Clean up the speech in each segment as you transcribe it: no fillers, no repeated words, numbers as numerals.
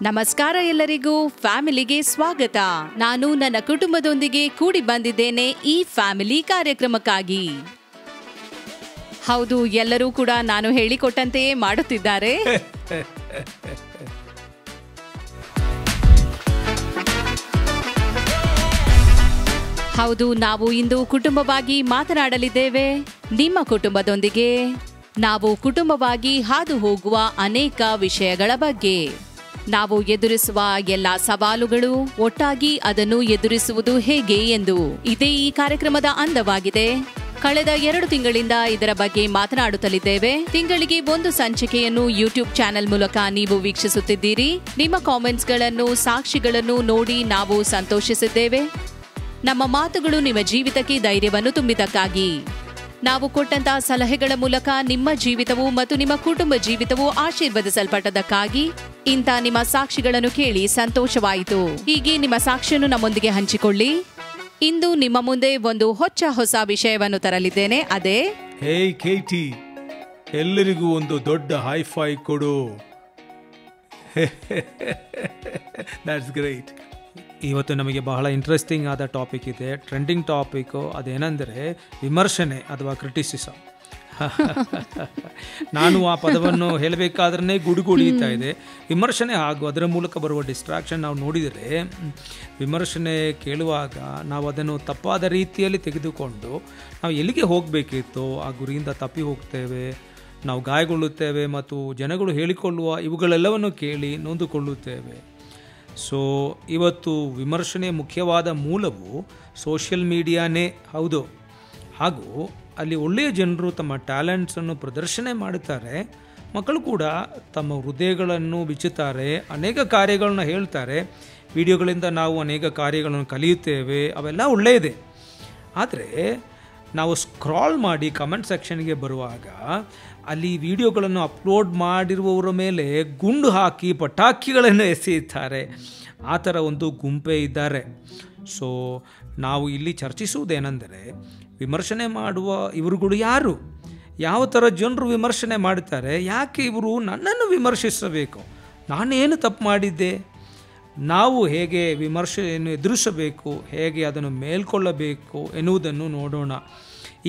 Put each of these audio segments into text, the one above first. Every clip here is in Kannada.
ನಮಸ್ಕಾರ ಎಲ್ಲರಿಗೂ, ಫ್ಯಾಮಿಲಿಗೆ ಸ್ವಾಗತ. ನಾನು ನನ್ನ ಕುಟುಂಬದೊಂದಿಗೆ ಕೂಡಿ ಬಂದಿದ್ದೇನೆ ಈ ಫ್ಯಾಮಿಲಿ ಕಾರ್ಯಕ್ರಮಕ್ಕಾಗಿ. ಹೌದು, ಎಲ್ಲರೂ ಕೂಡ ನಾನು ಹೇಳಿಕೊಟ್ಟಂತೆಯೇ ಮಾಡುತ್ತಿದ್ದಾರೆ. ಹೌದು, ನಾವು ಇಂದು ಕುಟುಂಬವಾಗಿ ಮಾತನಾಡಲಿದ್ದೇವೆ. ನಿಮ್ಮ ಕುಟುಂಬದೊಂದಿಗೆ ನಾವು ಕುಟುಂಬವಾಗಿ ಹಾದು ಹೋಗುವ ಅನೇಕ ವಿಷಯಗಳ ಬಗ್ಗೆ, ನಾವು ಎದುರಿಸುವ ಎಲ್ಲ ಸವಾಲುಗಳು, ಒಟ್ಟಾಗಿ ಅದನ್ನು ಎದುರಿಸುವುದು ಹೇಗೆ ಎಂದು ಇದೇ ಈ ಕಾರ್ಯಕ್ರಮದ ಅಂದವಾಗಿದೆ. ಕಳೆದ 2 ತಿಂಗಳಿಂದ ಇದರ ಬಗ್ಗೆ ಮಾತನಾಡುತ್ತಲಿದ್ದೇವೆ. ತಿಂಗಳಿಗೆ 1 ಸಂಚಿಕೆಯನ್ನು ಯೂಟ್ಯೂಬ್ ಚಾನೆಲ್ ಮೂಲಕ ನೀವು ವೀಕ್ಷಿಸುತ್ತಿದ್ದೀರಿ. ನಿಮ್ಮ ಕಾಮೆಂಟ್ಸ್ಗಳನ್ನು, ಸಾಕ್ಷಿಗಳನ್ನು ನೋಡಿ ನಾವು ಸಂತೋಷಿಸಿದ್ದೇವೆ. ನಮ್ಮ ಮಾತುಗಳು ನಿಮ್ಮ ಜೀವಿತಕ್ಕೆ ಧೈರ್ಯವನ್ನು ತುಂಬಿದ್ದಕ್ಕಾಗಿ, ನಾವು ಕೊಟ್ಟಂತಹ ಸಲಹೆಗಳ ಮೂಲಕ ನಿಮ್ಮ ಜೀವಿತವು ಮತ್ತು ನಿಮ್ಮ ಕುಟುಂಬ ಜೀವಿತವು ಆಶೀರ್ವದಿಸಲ್ಪಟ್ಟದಕ್ಕಾಗಿ ಇಂಥ ನಿಮ್ಮ ಸಾಕ್ಷಿಗಳನ್ನು ಕೇಳಿ ಸಂತೋಷವಾಯಿತು. ಹೀಗೆ ನಿಮ್ಮ ಸಾಕ್ಷಿಯನ್ನು ನಮ್ಮೊಂದಿಗೆ ಹಂಚಿಕೊಳ್ಳಿ. ಇಂದು ನಿಮ್ಮ ಮುಂದೆ ಒಂದು ಹೊಸ ವಿಷಯವನ್ನು ತರಲಿದ್ದೇನೆ. ಅದೇ, ಹೇ ಕೇಟಿ, ಎಲ್ಲರಿಗೂ ಒಂದು ದೊಡ್ಡ ಹೈಫೈ ಕೊಡು. That's great. ಇವತ್ತು ನಮಗೆ ಬಹಳ ಇಂಟ್ರೆಸ್ಟಿಂಗ್ ಆದ ಟಾಪಿಕ್ ಇದೆ, ಟ್ರೆಂಡಿಂಗ್ ಟಾಪಿಕ್ಕು. ಅದೇನೆಂದರೆ ವಿಮರ್ಶನೆ ಅಥವಾ ಕ್ರಿಟಿಸಿಸಮ್. ನಾನು ಆ ಪದವನ್ನು ಹೇಳಬೇಕಾದ್ರೆ ಗುಡುಗುಡಿಯುತ್ತಾ ಇದೆ. ವಿಮರ್ಶನೆ ಹಾಗೂ ಅದರ ಮೂಲಕ ಬರುವ ಡಿಸ್ಟ್ರಾಕ್ಷನ್ ನಾವು ನೋಡಿದರೆ, ವಿಮರ್ಶನೆ ಕೇಳುವಾಗ ನಾವು ಅದನ್ನು ತಪ್ಪಾದ ರೀತಿಯಲ್ಲಿ ತೆಗೆದುಕೊಂಡು ನಾವು ಎಲ್ಲಿಗೆ ಹೋಗಬೇಕಿತ್ತು ಆ ಗುರಿಯಿಂದ ತಪ್ಪಿ ಹೋಗ್ತೇವೆ, ನಾವು ಗಾಯಗೊಳ್ಳುತ್ತೇವೆ ಮತ್ತು ಜನಗಳು ಹೇಳಿಕೊಳ್ಳುವ ಇವುಗಳೆಲ್ಲವನ್ನು ಕೇಳಿ ನೊಂದುಕೊಳ್ಳುತ್ತೇವೆ. ಸೊ ಇವತ್ತು ವಿಮರ್ಶನೆ ಮುಖ್ಯವಾದ ಮೂಲವು ಸೋಷಿಯಲ್ ಮೀಡಿಯಾನೇ ಹೌದು. ಹಾಗೂ ಅಲ್ಲಿ ಒಳ್ಳೆಯ ಜನರು ತಮ್ಮ ಟ್ಯಾಲೆಂಟ್ಸನ್ನು ಪ್ರದರ್ಶನ ಮಾಡುತ್ತಾರೆ. ಮಕ್ಕಳು ಕೂಡ ತಮ್ಮ ಹೃದಯಗಳನ್ನು ಬಿಚ್ಚುತ್ತಾರೆ, ಅನೇಕ ಕಾರ್ಯಗಳನ್ನ ಹೇಳ್ತಾರೆ. ವಿಡಿಯೋಗಳಿಂದ ನಾವು ಅನೇಕ ಕಾರ್ಯಗಳನ್ನು ಕಲಿಯುತ್ತೇವೆ, ಅವೆಲ್ಲ ಒಳ್ಳೆಯದೇ. ಆದರೆ ನಾವು ಸ್ಕ್ರಾಲ್ ಮಾಡಿ ಕಮೆಂಟ್ ಸೆಕ್ಷನ್ಗೆ ಬರುವಾಗ ಅಲ್ಲಿ ವಿಡಿಯೋಗಳನ್ನು ಅಪ್ಲೋಡ್ ಮಾಡಿರುವವರ ಮೇಲೆ ಗುಂಡು ಹಾಕಿ ಪಟಾಕಿಗಳನ್ನು ಎಸೆಯುತ್ತಾರೆ. ಆ ಥರ ಒಂದು ಗುಂಪೇ ಇದ್ದಾರೆ. ಸೊ ನಾವು ಇಲ್ಲಿ ಚರ್ಚಿಸುವುದೇನೆಂದರೆ, ವಿಮರ್ಶನೆ ಮಾಡುವ ಇವರುಗಳು ಯಾರು, ಯಾವ ಥರ ಜನರು ವಿಮರ್ಶನೆ ಮಾಡುತ್ತಾರೆ, ಯಾಕೆ ಇವರು ನನ್ನನ್ನು ವಿಮರ್ಶಿಸಬೇಕು, ನಾನೇನು ತಪ್ಪು ಮಾಡಿದ್ದೆ, ನಾವು ಹೇಗೆ ವಿಮರ್ಶೆಯನ್ನು ಎದುರಿಸಬೇಕು, ಹೇಗೆ ಅದನ್ನು ಮೇಲ್ಕೊಳ್ಳಬೇಕು ಎನ್ನುವುದನ್ನು ನೋಡೋಣ.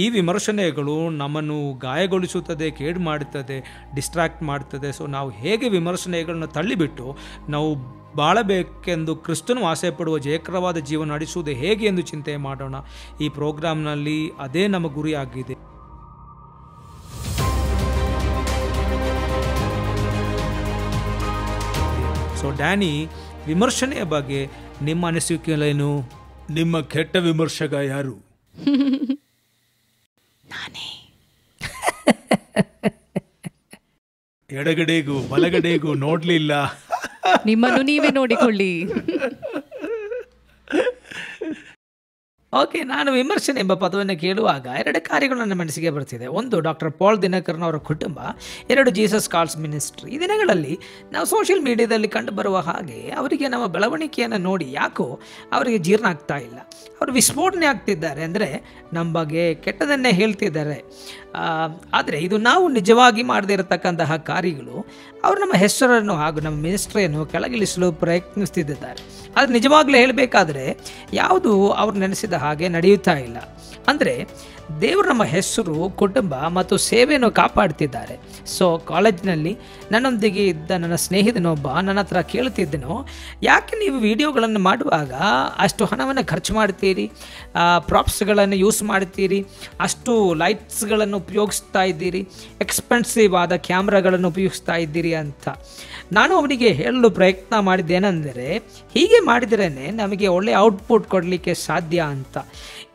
ಈ ವಿಮರ್ಶನೆಗಳು ನಮ್ಮನ್ನು ಗಾಯಗೊಳಿಸುತ್ತದೆ, ಕೇಡು ಮಾಡುತ್ತದೆ, ಡಿಸ್ಟ್ರಾಕ್ಟ್ ಮಾಡ್ತದೆ. ಸೊ ನಾವು ಹೇಗೆ ವಿಮರ್ಶನೆಗಳನ್ನು ತಳ್ಳಿಬಿಟ್ಟು ನಾವು ಬಾಳಬೇಕೆಂದು ಕ್ರಿಸ್ತನು ಆಸೆ ಪಡುವ ಜಯಕರವಾದ ಜೀವನ ನಡೆಸುವುದು ಹೇಗೆ ಎಂದು ಚಿಂತೆ ಮಾಡೋಣ. ಈ ಪ್ರೋಗ್ರಾಮ್ನಲ್ಲಿ ಅದೇ ನಮ್ಮ ಗುರಿ ಆಗಿದೆ. ಸೊ ಡ್ಯಾನಿ, ವಿಮರ್ಶನೆಯ ಬಗ್ಗೆ ನಿಮ್ಮ ಅನಿಸಿಕೆಗಳೇನು? ನಿಮ್ಮ ಕೆಟ್ಟ ವಿಮರ್ಶಕ ಯಾರು? ನಾನೇ. ಎಡಗಡೆಗೂ ಬಲಗಡೆಗೂ ನೋಡ್ಲಿಲ್ಲ. ನಿಮ್ಮನ್ನು ನೀವೇ ನೋಡಿಕೊಳ್ಳಿ. ಓಕೆ, ನಾನು ವಿಮರ್ಶನೆ ಎಂಬ ಪದವನ್ನು ಕೇಳುವಾಗ 2 ಕಾರ್ಯಗಳು ನನ್ನ ಮನಸ್ಸಿಗೆ ಬರ್ತಿದೆ. ಒಂದು, ಡಾಕ್ಟರ್ ಪಾಲ್ ದಿನಕರನ್ ಅವರ ಕುಟುಂಬ. 2, ಜೀಸಸ್ ಕಾಲ್ಸ್ ಮಿನಿಸ್ಟ್ರಿ. ಈ ದಿನಗಳಲ್ಲಿ ನಾವು ಸೋಷಿಯಲ್ ಮೀಡಿಯಾದಲ್ಲಿ ಕಂಡುಬರುವ ಹಾಗೆ ಅವರಿಗೆ ನಮ್ಮ ಬೆಳವಣಿಗೆಯನ್ನು ನೋಡಿ ಯಾಕೋ ಅವರಿಗೆ ಜೀರ್ಣ ಆಗ್ತಾ ಇಲ್ಲ. ಅವರು ವಿಸ್ಫೋಟನೆ ಆಗ್ತಿದ್ದಾರೆ, ಅಂದರೆ ನಮ್ಮ ಬಗ್ಗೆ ಕೆಟ್ಟದನ್ನೇ ಹೇಳ್ತಿದ್ದಾರೆ. ಆದರೆ ಇದು ನಾವು ನಿಜವಾಗಿ ಮಾಡದೇ ಇರತಕ್ಕಂತಹ ಕಾರ್ಯಗಳು. ಅವರು ನಮ್ಮ ಹೆಸರನ್ನು ಹಾಗೂ ನಮ್ಮ ಮಿನಿಸ್ಟ್ರಿಯನ್ನು ಕೆಳಗಿಳಿಸಲು ಪ್ರಯತ್ನಿಸ್ತಿದ್ದಾರೆ. ಆದರೆ ನಿಜವಾಗ್ಲೂ ಹೇಳಬೇಕಾದ್ರೆ ಯಾವುದು ಅವ್ರು ನೆನೆಸಿದ ಹಾಗೆ ನಡೆಯುತ್ತಾ ಇಲ್ಲ. ಅಂದರೆ ದೇವರು ನಮ್ಮ ಹೆಸರು, ಕುಟುಂಬ ಮತ್ತು ಸೇವೆಯನ್ನು ಕಾಪಾಡ್ತಿದ್ದಾರೆ. ಸೊ ಕಾಲೇಜಿನಲ್ಲಿ ನನ್ನೊಂದಿಗೆ ಇದ್ದ ನನ್ನ ಸ್ನೇಹಿತನೊಬ್ಬ ನನ್ನ ಹತ್ರ ಕೇಳ್ತಿದ್ದನು, ಯಾಕೆ ನೀವು ವಿಡಿಯೋಗಳನ್ನು ಮಾಡುವಾಗ ಅಷ್ಟು ಹಣವನ್ನು ಖರ್ಚು ಮಾಡ್ತೀರಿ, ಪ್ರಾಪ್ಸ್ಗಳನ್ನು ಯೂಸ್ ಮಾಡ್ತೀರಿ, ಅಷ್ಟು ಲೈಟ್ಸ್ಗಳನ್ನು ಉಪಯೋಗಿಸ್ತಾ ಇದ್ದೀರಿ, ಎಕ್ಸ್ಪೆನ್ಸಿವ್ ಆದ ಕ್ಯಾಮ್ರಾಗಳನ್ನು ಉಪಯೋಗಿಸ್ತಾ ಇದ್ದೀರಿ ಅಂತ. ನಾನು ಅವನಿಗೆ ಹೇಳಲು ಪ್ರಯತ್ನ ಮಾಡಿದ್ದೇನೆಂದರೆ, ಹೀಗೆ ಮಾಡಿದ್ರೇ ನಮಗೆ ಒಳ್ಳೆಯ ಔಟ್ಪುಟ್ ಕೊಡಲಿಕ್ಕೆ ಸಾಧ್ಯ ಅಂತ.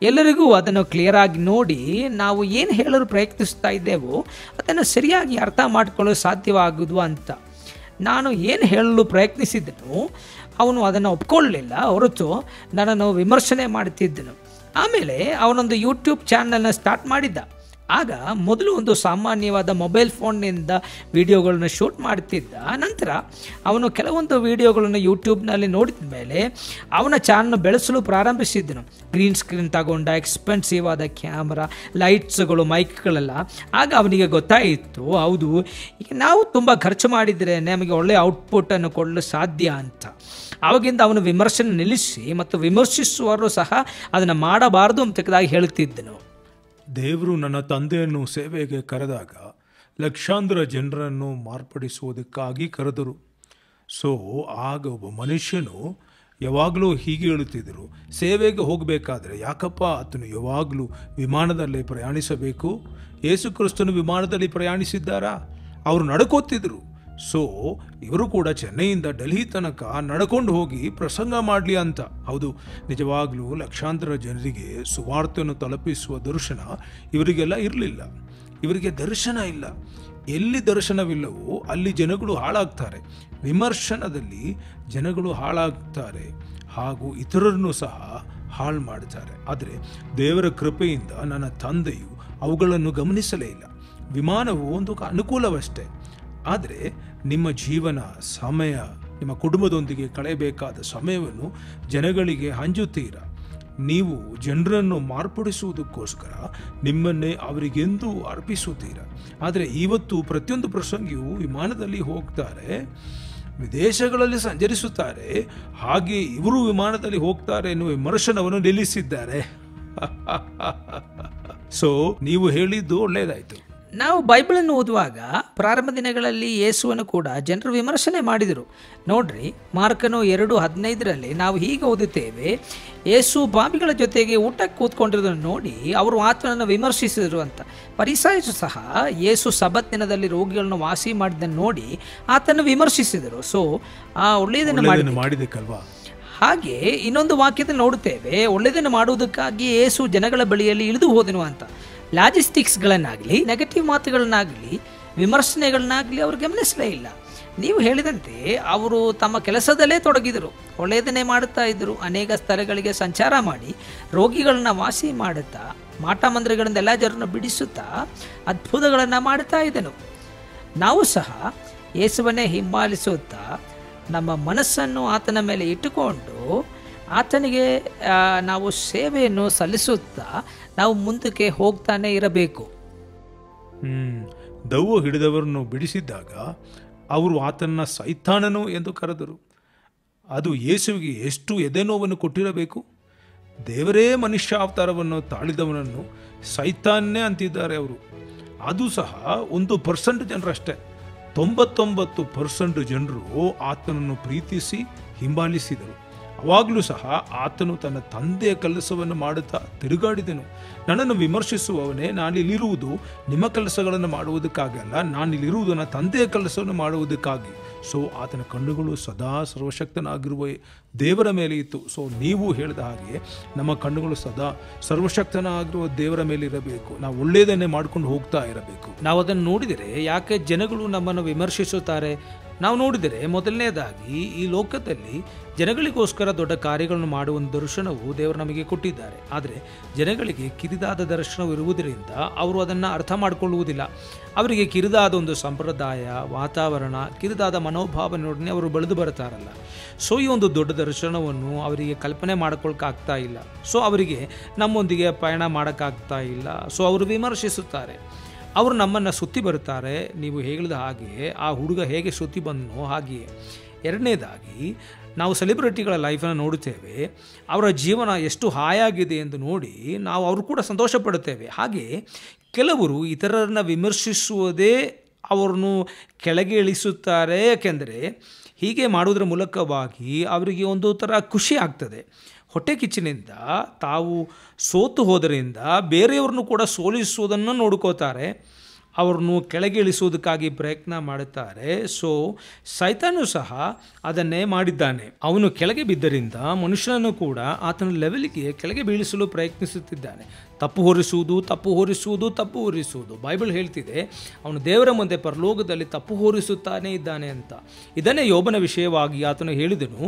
ಎಲ್ಲರಿಗೂ ಅದನ್ನು ಕ್ಲಿಯರಾಗಿ ನೋಡಿ ನಾವು ಏನು ಹೇಳಲು ಪ್ರಯತ್ನಿಸ್ತಾ ಇದ್ದೇವೋ ಅದನ್ನು ಸರಿಯಾಗಿ ಅರ್ಥ ಮಾಡಿಕೊಳ್ಳಲು ಸಾಧ್ಯವಾಗುವುದು ಅಂತ. ನಾನು ಏನು ಹೇಳಲು ಪ್ರಯತ್ನಿಸಿದ್ದನು ಅವನು ಅದನ್ನು ಒಪ್ಕೊಳ್ಳಲಿಲ್ಲ, ಹೊರತು ನನ್ನನ್ನು ವಿಮರ್ಶನೆ ಮಾಡುತ್ತಿದ್ದನು. ಆಮೇಲೆ ಅವನೊಂದು ಯೂಟ್ಯೂಬ್ ಚಾನಲ್ನ ಸ್ಟಾರ್ಟ್ ಮಾಡಿದ್ದ. ಆಗ ಮೊದಲು ಒಂದು ಸಾಮಾನ್ಯವಾದ ಮೊಬೈಲ್ ಫೋನ್ನಿಂದ ವಿಡಿಯೋಗಳನ್ನ ಶೂಟ್ ಮಾಡ್ತಿದ್ದ. ನಂತರ ಅವನು ಕೆಲವೊಂದು ವಿಡಿಯೋಗಳನ್ನು ಯೂಟ್ಯೂಬ್ನಲ್ಲಿ ನೋಡಿದ ಮೇಲೆ ಅವನ ಚಾನಲ್ ಬೆಳೆಸಲು ಪ್ರಾರಂಭಿಸಿದ್ದನು. ಗ್ರೀನ್ ಸ್ಕ್ರೀನ್ ತಗೊಂಡ, ಎಕ್ಸ್ಪೆನ್ಸಿವ್ ಆದ ಕ್ಯಾಮ್ರಾ, ಲೈಟ್ಸ್ಗಳು, ಮೈಕ್ಗಳೆಲ್ಲ. ಆಗ ಅವನಿಗೆ ಗೊತ್ತಾಯಿತು, ಹೌದು, ಈಗ ನಾವು ತುಂಬ ಖರ್ಚು ಮಾಡಿದರೆ ನಮಗೆ ಒಳ್ಳೆಯ ಔಟ್ಪುಟ್ಟನ್ನು ಕೊಡಲು ಸಾಧ್ಯ ಅಂತ. ಆವಾಗಿಂದ ಅವನು ವಿಮರ್ಶೆಯನ್ನು ನಿಲ್ಲಿಸಿ ಮತ್ತು ವಿಮರ್ಶಿಸುವವರು ಸಹ ಅದನ್ನು ಮಾಡಬಾರದು ಅಂತಕ್ಕದಾಗಿ ಹೇಳುತ್ತಿದ್ದನು. ದೇವರು ನನ್ನ ತಂದೆಯನ್ನು ಸೇವೆಗೆ ಕರೆದಾಗ ಲಕ್ಷಾಂತರ ಜನರನ್ನು ಮಾರ್ಪಡಿಸುವುದಕ್ಕಾಗಿ ಕರೆದರು. ಸೊ ಆಗ ಒಬ್ಬ ಮನುಷ್ಯನು ಯಾವಾಗಲೂ ಹೀಗೆ ಹೇಳುತ್ತಿದ್ದರು, ಸೇವೆಗೆ ಹೋಗಬೇಕಾದ್ರೆ ಯಾಕಪ್ಪ ಆತನು ಯಾವಾಗಲೂ ವಿಮಾನದಲ್ಲಿ ಪ್ರಯಾಣಿಸಬೇಕು? ಯೇಸು ಕ್ರಿಸ್ತನು ವಿಮಾನದಲ್ಲಿ ಪ್ರಯಾಣಿಸಿದ್ದಾರಾ? ಅವರು ನಡ್ಕೋತಿದ್ರು. ಸೊ ಇವರು ಕೂಡ ಚೆನ್ನೈಯಿಂದ ಡೆಲ್ಲಿ ತನಕ ನಡ್ಕೊಂಡು ಹೋಗಿ ಪ್ರಸಂಗ ಮಾಡಲಿ ಅಂತ. ಹೌದು, ನಿಜವಾಗ್ಲೂ ಲಕ್ಷಾಂತರ ಜನರಿಗೆ ಸುವಾರ್ತೆಯನ್ನು ತಲುಪಿಸುವ ದರ್ಶನ ಇವರಿಗೆಲ್ಲ ಇರಲಿಲ್ಲ. ಇವರಿಗೆ ದರ್ಶನ ಇಲ್ಲ. ಎಲ್ಲಿ ದರ್ಶನವಿಲ್ಲವೋ ಅಲ್ಲಿ ಜನಗಳು ಹಾಳಾಗ್ತಾರೆ. ವಿಮರ್ಶನದಲ್ಲಿ ಜನಗಳು ಹಾಳಾಗ್ತಾರೆ ಹಾಗೂ ಇತರರನ್ನು ಸಹ ಹಾಳು ಮಾಡ್ತಾರೆ. ಆದರೆ ದೇವರ ಕೃಪೆಯಿಂದ ನನ್ನ ತಂದೆಯು ಅವುಗಳನ್ನು ಗಮನಿಸಲೇ ಇಲ್ಲ. ವಿಮಾನವು ಒಂದು ಅನುಕೂಲವಷ್ಟೇ. ಆದರೆ ನಿಮ್ಮ ಜೀವನ, ಸಮಯ, ನಿಮ್ಮ ಕುಟುಂಬದೊಂದಿಗೆ ಕಳೆಯಬೇಕಾದ ಸಮಯವನ್ನು ಜನಗಳಿಗೆ ಹಂಚುತ್ತೀರಾ. ನೀವು ಜನರನ್ನು ಮಾರ್ಪಡಿಸುವುದಕ್ಕೋಸ್ಕರ ನಿಮ್ಮನ್ನೇ ಅವರಿಗೆಂದು ಅರ್ಪಿಸುತ್ತೀರಾ. ಆದರೆ ಇವತ್ತು ಪ್ರತಿಯೊಂದು ಪ್ರಸಂಗಿಯು ವಿಮಾನದಲ್ಲಿ ಹೋಗ್ತಾರೆ, ವಿದೇಶಗಳಲ್ಲಿ ಸಂಚರಿಸುತ್ತಾರೆ, ಹಾಗೆ ಇವರು ವಿಮಾನದಲ್ಲಿ ಹೋಗ್ತಾರೆ ಎನ್ನುವ ವಿಮರ್ಶನವನ್ನು ನಿಲ್ಲಿಸಿದ್ದಾರೆ. ಸೊ ನೀವು ಹೇಳಿದ್ದು ಒಳ್ಳೆಯದಾಯಿತು. ನಾವು ಬೈಬಲನ್ನು ಓದುವಾಗ ಪ್ರಾರಂಭ ದಿನಗಳಲ್ಲಿ ಯೇಸುವನ್ನು ಕೂಡ ಜನರು ವಿಮರ್ಶನೆ ಮಾಡಿದರು. ನೋಡ್ರಿ, ಮಾರ್ಕನು 2:15 ನಾವು ಹೀಗೆ ಓದುತ್ತೇವೆ, ಯೇಸು ಪಾಪಿಗಳ ಜೊತೆಗೆ ಊಟಕ್ಕೆ ಕೂತ್ಕೊಂಡಿರೋದನ್ನು ನೋಡಿ ಅವರು ಆತನನ್ನು ವಿಮರ್ಶಿಸಿದರು ಅಂತ. ಫರಿಸಾಯರು ಸಹ ಯೇಸು ಸಬ್ಬತ್ ದಿನದಲ್ಲಿ ರೋಗಿಗಳನ್ನು ವಾಸಿ ಮಾಡಿದ್ದನ್ನು ನೋಡಿ ಆತನ್ನು ವಿಮರ್ಶಿಸಿದರು. ಸೊ ಒಳ್ಳೆಯದನ್ನು ಮಾಡಿದಕ್ಕಲ್ವಾ. ಹಾಗೆ ಇನ್ನೊಂದು ವಾಕ್ಯದಲ್ಲಿ ನೋಡುತ್ತೇವೆ, ಒಳ್ಳೆಯದನ್ನು ಮಾಡುವುದಕ್ಕಾಗಿ ಯೇಸು ಜನಗಳ ಬಳಿಯಲ್ಲಿ ಇಳಿದು ಹೋದನು ಅಂತ. ಲಾಜಿಸ್ಟಿಕ್ಸ್ಗಳನ್ನಾಗಲಿ, ನೆಗೆಟಿವ್ ಮಾತುಗಳನ್ನಾಗಲಿ, ವಿಮರ್ಶನೆಗಳನ್ನಾಗಲಿ ಅವರು ಗಮನಿಸಲೇ ಇಲ್ಲ. ನೀವು ಹೇಳಿದಂತೆ ಅವರು ತಮ್ಮ ಕೆಲಸದಲ್ಲೇ ತೊಡಗಿದರು, ಒಳ್ಳೆಯದನ್ನೇ ಮಾಡುತ್ತಾ ಇದ್ದರು. ಅನೇಕ ಸ್ಥಳಗಳಿಗೆ ಸಂಚಾರ ಮಾಡಿ ರೋಗಿಗಳನ್ನ ವಾಸಿ ಮಾಡುತ್ತಾ, ಮಾಟ ಮಂದಿರಗಳಿಂದ ಎಲ್ಲ ಜನರನ್ನು ಬಿಡಿಸುತ್ತಾ ಅದ್ಭುತಗಳನ್ನು ಮಾಡುತ್ತಾ ಇದ್ದನು. ನಾವು ಸಹ ಯೇಸುವನ್ನೇ ಹಿಂಬಾಲಿಸುತ್ತಾ ನಮ್ಮ ಮನಸ್ಸನ್ನು ಆತನ ಮೇಲೆ ಇಟ್ಟುಕೊಂಡು ಆತನಿಗೆ ನಾವು ಸೇವೆಯನ್ನು ಸಲ್ಲಿಸುತ್ತಾ ನಾವು ಮುಂದಕ್ಕೆ ಹೋಗ್ತಾನೆ ಇರಬೇಕು. ದೆವ್ವ ಹಿಡಿದವರನ್ನು ಬಿಡಿಸಿದ್ದಾಗ ಅವರು ಆತನ ಸೈತಾನನು ಎಂದು ಕರೆದರು. ಅದು ಯೇಸುವಿಗೆ ಎಷ್ಟು ಎದೆನೋವನ್ನು ಕೊಟ್ಟಿರಬೇಕು. ದೇವರೇ ಮನುಷ್ಯ ಅವತಾರವನ್ನು ತಾಳಿದವನನ್ನು ಸೈತಾನ್ನೇ ಅಂತಿದ್ದಾರೆ ಅವರು. ಅದು ಸಹ 1% ಜನರಷ್ಟೇ. 99% ಜನರು ಆತನನ್ನು ಪ್ರೀತಿಸಿ ಹಿಂಬಾಲಿಸಿದರು. ಅವಾಗಲೂ ಸಹ ಆತನು ತನ್ನ ತಂದೆಯ ಕೆಲಸವನ್ನು ಮಾಡುತ್ತಾ ತಿರುಗಾಡಿದನು. ನನ್ನನ್ನು ವಿಮರ್ಶಿಸುವವನೇ, ನಾನಿಲ್ಲಿರುವುದು ನಿಮ್ಮ ಕೆಲಸಗಳನ್ನು ಮಾಡುವುದಕ್ಕಾಗಲ್ಲ, ನಾನಿಲ್ಲಿರುವುದು ನನ್ನ ತಂದೆಯ ಕೆಲಸವನ್ನು ಮಾಡುವುದಕ್ಕಾಗಿ. ಸೊ ಆತನ ಕಣ್ಣುಗಳು ಸದಾ ಸರ್ವಶಕ್ತನಾಗಿರುವ ದೇವರ ಮೇಲೆ ಇತ್ತು. ಸೊ ನೀವು ಹೇಳಿದ ಹಾಗೆ ನಮ್ಮ ಕಣ್ಣುಗಳು ಸದಾ ಸರ್ವಶಕ್ತನಾಗಿರುವ ದೇವರ ಮೇಲೆ ಇರಬೇಕು. ನಾವು ಒಳ್ಳೆಯದನ್ನೇ ಮಾಡ್ಕೊಂಡು ಹೋಗ್ತಾ ಇರಬೇಕು. ನಾವು ಅದನ್ನು ನೋಡಿದರೆ ಯಾಕೆ ಜನಗಳು ನಮ್ಮನ್ನು ವಿಮರ್ಶಿಸುತ್ತಾರೆ? ನಾವು ನೋಡಿದರೆ ಮೊದಲನೇದಾಗಿ ಈ ಲೋಕದಲ್ಲಿ ಜನಗಳಿಗೋಸ್ಕರ ದೊಡ್ಡ ಕಾರ್ಯಗಳನ್ನು ಮಾಡುವ ಒಂದು ದರ್ಶನವು ದೇವರು ನಮಗೆ ಕೊಟ್ಟಿದ್ದಾರೆ. ಆದರೆ ಜನಗಳಿಗೆ ಕಿರಿದಾದ ದರ್ಶನವು ಇರುವುದರಿಂದ ಅವರು ಅದನ್ನು ಅರ್ಥ ಮಾಡಿಕೊಳ್ಳುವುದಿಲ್ಲ. ಅವರಿಗೆ ಕಿರಿದಾದ ಒಂದು ಸಂಪ್ರದಾಯ, ವಾತಾವರಣ, ಕಿರಿದಾದ ಮನೋಭಾವನೆಯೊಡನೆ ಅವರು ಬೆಳೆದು ಬರ್ತಾರಲ್ಲ. ಸೊ ಈ ಒಂದು ದೊಡ್ಡ ದರ್ಶನವನ್ನು ಅವರಿಗೆ ಕಲ್ಪನೆ ಮಾಡ್ಕೊಳ್ಕಾಗ್ತಾ ಇಲ್ಲ. ಸೊ ಅವರಿಗೆ ನಮ್ಮೊಂದಿಗೆ ಪಯಣ ಮಾಡೋಕ್ಕಾಗ್ತಾ ಇಲ್ಲ. ಸೊ ಅವರು ವಿಮರ್ಶಿಸುತ್ತಾರೆ. ಅವರು ನಮ್ಮನ್ನು ಸುತ್ತಿ ಬರ್ತಾರೆ. ನೀವು ಹೇಳಿದ ಹಾಗೆ ಆ ಹುಡುಗ ಹೇಗೆ ಸುತ್ತಿ ಬಂದನೋ ಹಾಗೆಯೇ. ಎರಡನೇದಾಗಿ ನಾವು ಸೆಲೆಬ್ರಿಟಿಗಳ ಲೈಫನ್ನು ನೋಡುತ್ತೇವೆ. ಅವರ ಜೀವನ ಎಷ್ಟು ಹಾಯಾಗಿದೆ ಎಂದು ನೋಡಿ ನಾವು ಅವರು ಕೂಡ ಸಂತೋಷ ಪಡುತ್ತೇವೆ. ಹಾಗೆ ಕೆಲವರು ಇತರರನ್ನು ವಿಮರ್ಶಿಸುವುದೇ ಅವರನ್ನು ಕೆಳಗೆ ಇಳಿಸುತ್ತಾರೆ. ಯಾಕೆಂದರೆ ಹೀಗೆ ಮಾಡುವುದರ ಮೂಲಕವಾಗಿ ಅವರಿಗೆ ಒಂದು ಥರ ಖುಷಿ ಆಗ್ತದೆ. ಹೊಟ್ಟೆ ಕಿಚ್ಚಿನಿಂದ ತಾವು ಸೋತು ಹೋದರಿಂದ ಬೇರೆಯವ್ರನ್ನು ಕೂಡ ಸೋಲಿಸುವುದನ್ನು ನೋಡ್ಕೋತಾರೆ, ಅವ್ರನ್ನು ಕೆಳಗೆ ಇಳಿಸುವುದಕ್ಕಾಗಿ ಪ್ರಯತ್ನ ಮಾಡುತ್ತಾರೆ. ಸೊ ಸೈತಾನು ಸಹ ಅದನ್ನೇ ಮಾಡಿದ್ದಾನೆ. ಅವನು ಕೆಳಗೆ ಬಿದ್ದರಿಂದ ಮನುಷ್ಯನನ್ನು ಕೂಡ ಆತನ ಲೆವೆಲ್ಗೆ ಕೆಳಗೆ ಬೀಳಿಸಲು ಪ್ರಯತ್ನಿಸುತ್ತಿದ್ದಾನೆ. ತಪ್ಪು ಹೊರಿಸುವುದು. ಬೈಬಲ್ ಹೇಳ್ತಿದೆ ಅವನು ದೇವರ ಮುಂದೆ ಪರಲೋಕದಲ್ಲಿ ತಪ್ಪು ಹೊರಿಸುತ್ತಾನೇ ಇದ್ದಾನೆ ಅಂತ. ಇದನ್ನೇ ಯೋಬನ ವಿಷಯವಾಗಿ ಆತನು ಹೇಳಿದನು,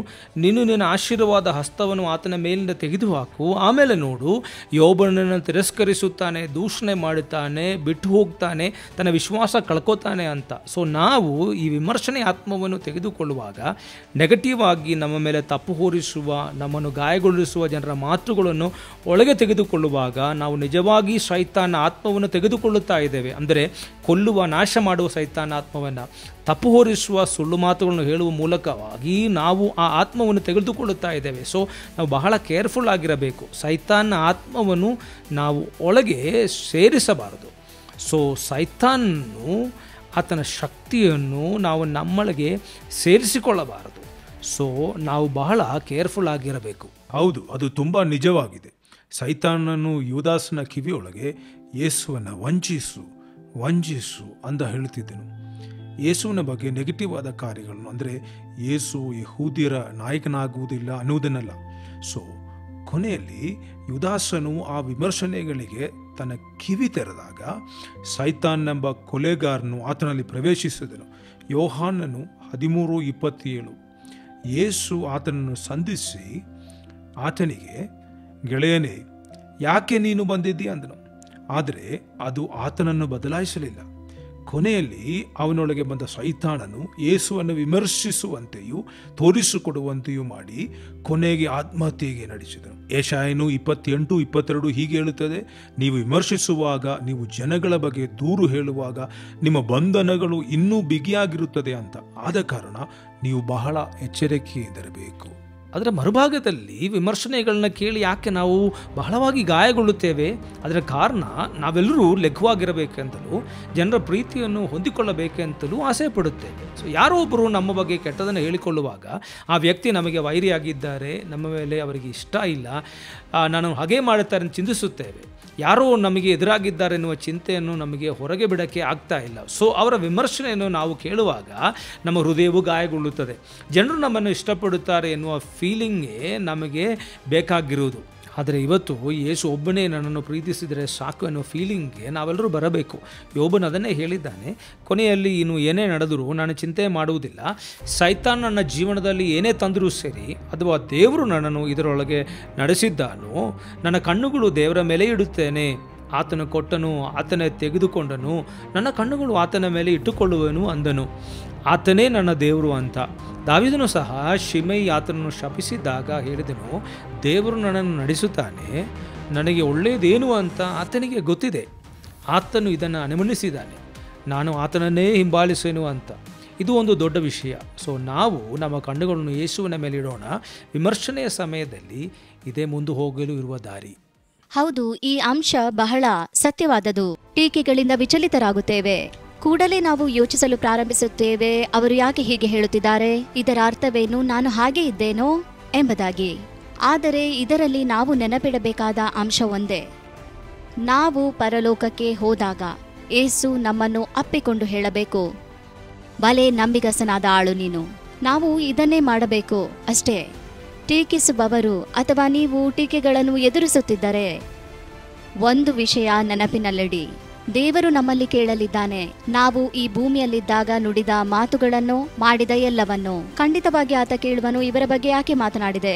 ನೀನು ನಿನ್ನ ಆಶೀರ್ವಾದ ಹಸ್ತವನ್ನು ಆತನ ಮೇಲಿಂದ ತೆಗೆದುಹಾಕು, ಆಮೇಲೆ ನೋಡು ಯೋಬನನ್ನು ತಿರಸ್ಕರಿಸುತ್ತಾನೆ, ದೂಷಣೆ ಮಾಡುತ್ತಾನೆ, ಬಿಟ್ಟು ಹೋಗ್ತಾನೆ, ತನ್ನ ವಿಶ್ವಾಸ ಕಳ್ಕೊತಾನೆ ಅಂತ. ಸೊ ನಾವು ಈ ವಿಮರ್ಶನೆ ಆತ್ಮವನ್ನು ತೆಗೆದುಕೊಳ್ಳುವಾಗ ನೆಗೆಟಿವ್ ಆಗಿ ನಮ್ಮ ಮೇಲೆ ತಪ್ಪು ಹೊರಿಸುವ, ನಮ್ಮನ್ನು ಗಾಯಗೊಳಿಸುವ ಜನರ ಮಾತುಗಳನ್ನು ಒಳಗೆ ತೆಗೆದುಕೊಳ್ಳುವಾಗ ನಾವು ನಿಜವಾಗಿ ಸೈತಾನ ಆತ್ಮವನ್ನು ತೆಗೆದುಕೊಳ್ಳುತ್ತಾ ಇದ್ದೇವೆ. ಅಂದರೆ ಕೊಲ್ಲುವ, ನಾಶ ಮಾಡುವ ಸೈತಾನ ಆತ್ಮವನ್ನು, ತಪ್ಪು ಹೊರಿಸುವ ಸುಳ್ಳು ಮಾತುಗಳನ್ನು ಹೇಳುವ ಮೂಲಕವಾಗಿ ನಾವು ಆ ಆತ್ಮವನ್ನು ತೆಗೆದುಕೊಳ್ಳುತ್ತಾ ಇದ್ದೇವೆ. ಸೊ ನಾವು ಬಹಳ ಕೇರ್ಫುಲ್ ಆಗಿರಬೇಕು. ಸೈತಾನ ಆತ್ಮವನ್ನು ನಾವು ಒಳಗೆ ಸೇರಿಸಬಾರದು. ಸೊ ಸೈತಾನನು ಆತನ ಶಕ್ತಿಯನ್ನು ನಾವು ನಮ್ಮೊಳಗೆ ಸೇರಿಸಿಕೊಳ್ಳಬಾರದು. ಸೊ ನಾವು ಬಹಳ ಕೇರ್ಫುಲ್ ಆಗಿರಬೇಕು. ಹೌದು, ಅದು ತುಂಬ ನಿಜವಾಗಿದೆ. ಸೈತಾನನು ಯೂದಾಸನ ಕಿವಿಯೊಳಗೆ ಯೇಸುವನ್ನು ವಂಚಿಸು ಅಂತ ಹೇಳುತ್ತಿದ್ದನು. ಯೇಸುವಿನ ಬಗ್ಗೆ ನೆಗೆಟಿವ್ ಆದ ಕಾರ್ಯಗಳನ್ನು, ಅಂದರೆ ಯೇಸು ಯಹೂದ್ಯರ ನಾಯಕನಾಗುವುದಿಲ್ಲ ಅನ್ನುವುದನ್ನಲ್ಲ. ಸೊ ಕೊನೆಯಲ್ಲಿ ಯುದಾಸನು ಆ ವಿಮರ್ಶನೆಗಳಿಗೆ ತನ್ನ ಕಿವಿ ತೆರೆದಾಗ ಸೈತಾನೆಂಬ ಕೊಲೆಗಾರನು ಆತನಲ್ಲಿ ಪ್ರವೇಶಿಸಿದನು. ಯೋಹಾನನು 13:27 ಯೇಸು ಆತನನ್ನು ಸಂಧಿಸಿ ಆತನಿಗೆ, ಗೆಳೆಯನೇ, ಯಾಕೆ ನೀನು ಬಂದಿದ್ದೀ ಅಂದನು. ಆದರೆ ಅದು ಆತನನ್ನು ಬದಲಾಯಿಸಲಿಲ್ಲ. ಕೊನೆಯಲ್ಲಿ ಅವನೊಳಗೆ ಬಂದ ಸೈತಾನನು ಯೇಸುವನ್ನು ವಿಮರ್ಶಿಸುವಂತೆಯೂ ತೋರಿಸಿಕೊಡುವಂತೆಯೂ ಮಾಡಿ ಕೊನೆಗೆ ಆತ್ಮಹತ್ಯೆಗೆ ನಡೆಸಿದನು. ಯೆಶಾಯನು 28:22 ಹೀಗೆ ಹೇಳುತ್ತದೆ, ನೀವು ವಿಮರ್ಶಿಸುವಾಗ, ನೀವು ಜನಗಳ ಬಗ್ಗೆ ದೂರು ಹೇಳುವಾಗ ನಿಮ್ಮ ಬಂಧನಗಳು ಇನ್ನೂ ಬಿಗಿಯಾಗಿರುತ್ತದೆ ಅಂತ. ಆದ ಕಾರಣ ನೀವು ಬಹಳ ಎಚ್ಚರಿಕೆಯಿಂದಿರಬೇಕು. ಅದರ ಮರುಭಾಗದಲ್ಲಿ ವಿಮರ್ಶನೆಗಳನ್ನ ಕೇಳಿ ಯಾಕೆ ನಾವು ಬಹಳವಾಗಿ ಗಾಯಗೊಳ್ಳುತ್ತೇವೆ? ಅದರ ಕಾರಣ ನಾವೆಲ್ಲರೂ ಲಘುವಾಗಿರಬೇಕೆಂತಲೂ ಜನರ ಪ್ರೀತಿಯನ್ನು ಹೊಂದಿಕೊಳ್ಳಬೇಕೆಂತಲೂ ಆಸೆ ಪಡುತ್ತೇವೆ. ಸೊ ಯಾರೋ ಒಬ್ಬರು ನಮ್ಮ ಬಗ್ಗೆ ಕೆಟ್ಟದನ್ನು ಹೇಳಿಕೊಳ್ಳುವಾಗ ಆ ವ್ಯಕ್ತಿ ನಮಗೆ ವೈರಿಯಾಗಿದ್ದಾರೆ, ನಮ್ಮ ಮೇಲೆ ಅವರಿಗೆ ಇಷ್ಟ ಇಲ್ಲ, ನಾನು ಹಾಗೆ ಮಾಡುತ್ತಾರೆ ಅಂತ ಚಿಂತಿಸುತ್ತೇವೆ. ಯಾರೋ ನಮಗೆ ಎದುರಾಗಿದ್ದಾರೆ ಎನ್ನುವ ಚಿಂತೆಯನ್ನು ನಮಗೆ ಹೊರಗೆ ಬಿಡೋಕ್ಕೆ ಆಗ್ತಾ ಇಲ್ಲ. ಸೊ ಅವರ ವಿಮರ್ಶನೆಯನ್ನು ನಾವು ಕೇಳುವಾಗ ನಮ್ಮ ಹೃದಯವು ಗಾಯಗೊಳ್ಳುತ್ತದೆ. ಜನರು ನಮ್ಮನ್ನು ಇಷ್ಟಪಡುತ್ತಾರೆ ಎನ್ನುವ ಫೀಲಿಂಗೇ ನಮಗೆ ಬೇಕಾಗಿರುವುದು. ಆದರೆ ಇವತ್ತು ಯೇಸು ಒಬ್ಬನೇ ನನ್ನನ್ನು ಪ್ರೀತಿಸಿದರೆ ಸಾಕು ಎನ್ನುವ ಫೀಲಿಂಗ್ಗೆ ನಾವೆಲ್ಲರೂ ಬರಬೇಕು. ಯೋಬನು ಅದನ್ನೇ ಹೇಳಿದ್ದಾನೆ, ಕೊನೆಯಲ್ಲಿ ಇನ್ನು ಏನೇ ನಡೆದರೂ ನಾನು ಚಿಂತೆ ಮಾಡುವುದಿಲ್ಲ. ಸೈತಾನ್ ನನ್ನ ಜೀವನದಲ್ಲಿ ಏನೇ ತಂದರೂ ಸರಿ, ಅಥವಾ ದೇವರು ನನ್ನನ್ನು ಇದರೊಳಗೆ ನಡೆಸಿದ್ದಾನೋ, ನನ್ನ ಕಣ್ಣುಗಳು ದೇವರ ಮೇಲೆ ಇಡುತ್ತೇನೆ. ಆತನು ಕೊಟ್ಟನು, ಆತನೇ ತೆಗೆದುಕೊಂಡನು, ನನ್ನ ಕಣ್ಣುಗಳು ಆತನ ಮೇಲೆ ಇಟ್ಟುಕೊಳ್ಳುವನು ಅಂದನು. ಆತನೇ ನನ್ನ ದೇವರು ಅಂತ. ದಾವೀದನು ಸಹ ಶಿಮೈ ಆತನನ್ನು ಶಪಿಸಿದಾಗ ಹೇಳಿದನು, ದೇವರು ನನ್ನನ್ನು ನಡೆಸುತ್ತಾನೆ, ನನಗೆ ಒಳ್ಳೆಯದೇನು ಅಂತ ಆತನಿಗೆ ಗೊತ್ತಿದೆ. ಆತನು ಇದನ್ನು ಅನುಮನಿಸಿದ್ದಾನೆ, ನಾನು ಆತನನ್ನೇ ಹಿಂಬಾಲಿಸುವೆನು ಅಂತ. ಇದು ಒಂದು ದೊಡ್ಡ ವಿಷಯ. ಸೊ ನಾವು ನಮ್ಮ ಕಣ್ಣುಗಳನ್ನು ಯೇಸುವಿನ ಮೇಲೆ ಇಡೋಣ. ವಿಮರ್ಶನೆಯ ಸಮಯದಲ್ಲಿ ಇದೇ ಮುಂದೆ ಹೋಗಲು ಇರುವ ದಾರಿ. ಹೌದು, ಈ ಅಂಶ ಬಹಳ ಸತ್ಯವಾದದು. ಟೀಕೆಗಳಿಂದ ವಿಚಲಿತರಾಗುತ್ತೇವೆ. ಕೂಡಲೇ ನಾವು ಯೋಚಿಸಲು ಪ್ರಾರಂಭಿಸುತ್ತೇವೆ, ಅವರು ಯಾಕೆ ಹೀಗೆ ಹೇಳುತ್ತಿದ್ದಾರೆ, ಇದರ ಅರ್ಥವೇನು, ನಾನು ಹಾಗೆ ಇದ್ದೇನೋ ಎಂಬುದಾಗಿ. ಆದರೆ ಇದರಲ್ಲಿ ನಾವು ನೆನಪಿಡಬೇಕಾದ ಅಂಶ ಒಂದೇ, ನಾವು ಪರಲೋಕಕ್ಕೆ ಹೋದಾಗ ಯೇಸು ನಮ್ಮನ್ನು ಅಪ್ಪಿಕೊಂಡು ಹೇಳಬೇಕು, ಬಲೆ ನಂಬಿಗಸ್ತನಾದ ಆಳು ನೀನು. ನಾವು ಇದನ್ನೇ ಮಾಡಬೇಕು ಅಷ್ಟೇ. ಟೀಕಿಸುವವರು ಅಥವಾ ನೀವು ಟೀಕೆಗಳನ್ನು ಎದುರಿಸುತ್ತಿದ್ದರೆ ಒಂದು ವಿಷಯ ನೆನಪಿನಲ್ಲಿಡಿ, ದೇವರು ನಮ್ಮಲ್ಲಿ ಕೇಳಲಿದ್ದಾನೆ. ನಾವು ಈ ಭೂಮಿಯಲ್ಲಿದ್ದಾಗ ನುಡಿದ ಮಾತುಗಳನ್ನು, ಮಾಡಿದ ಎಲ್ಲವನ್ನು ಖಂಡಿತವಾಗಿ ಆತ ಕೇಳುವನು. ಇವರ ಬಗ್ಗೆ ಯಾಕೆ ಮಾತನಾಡಿದೆ,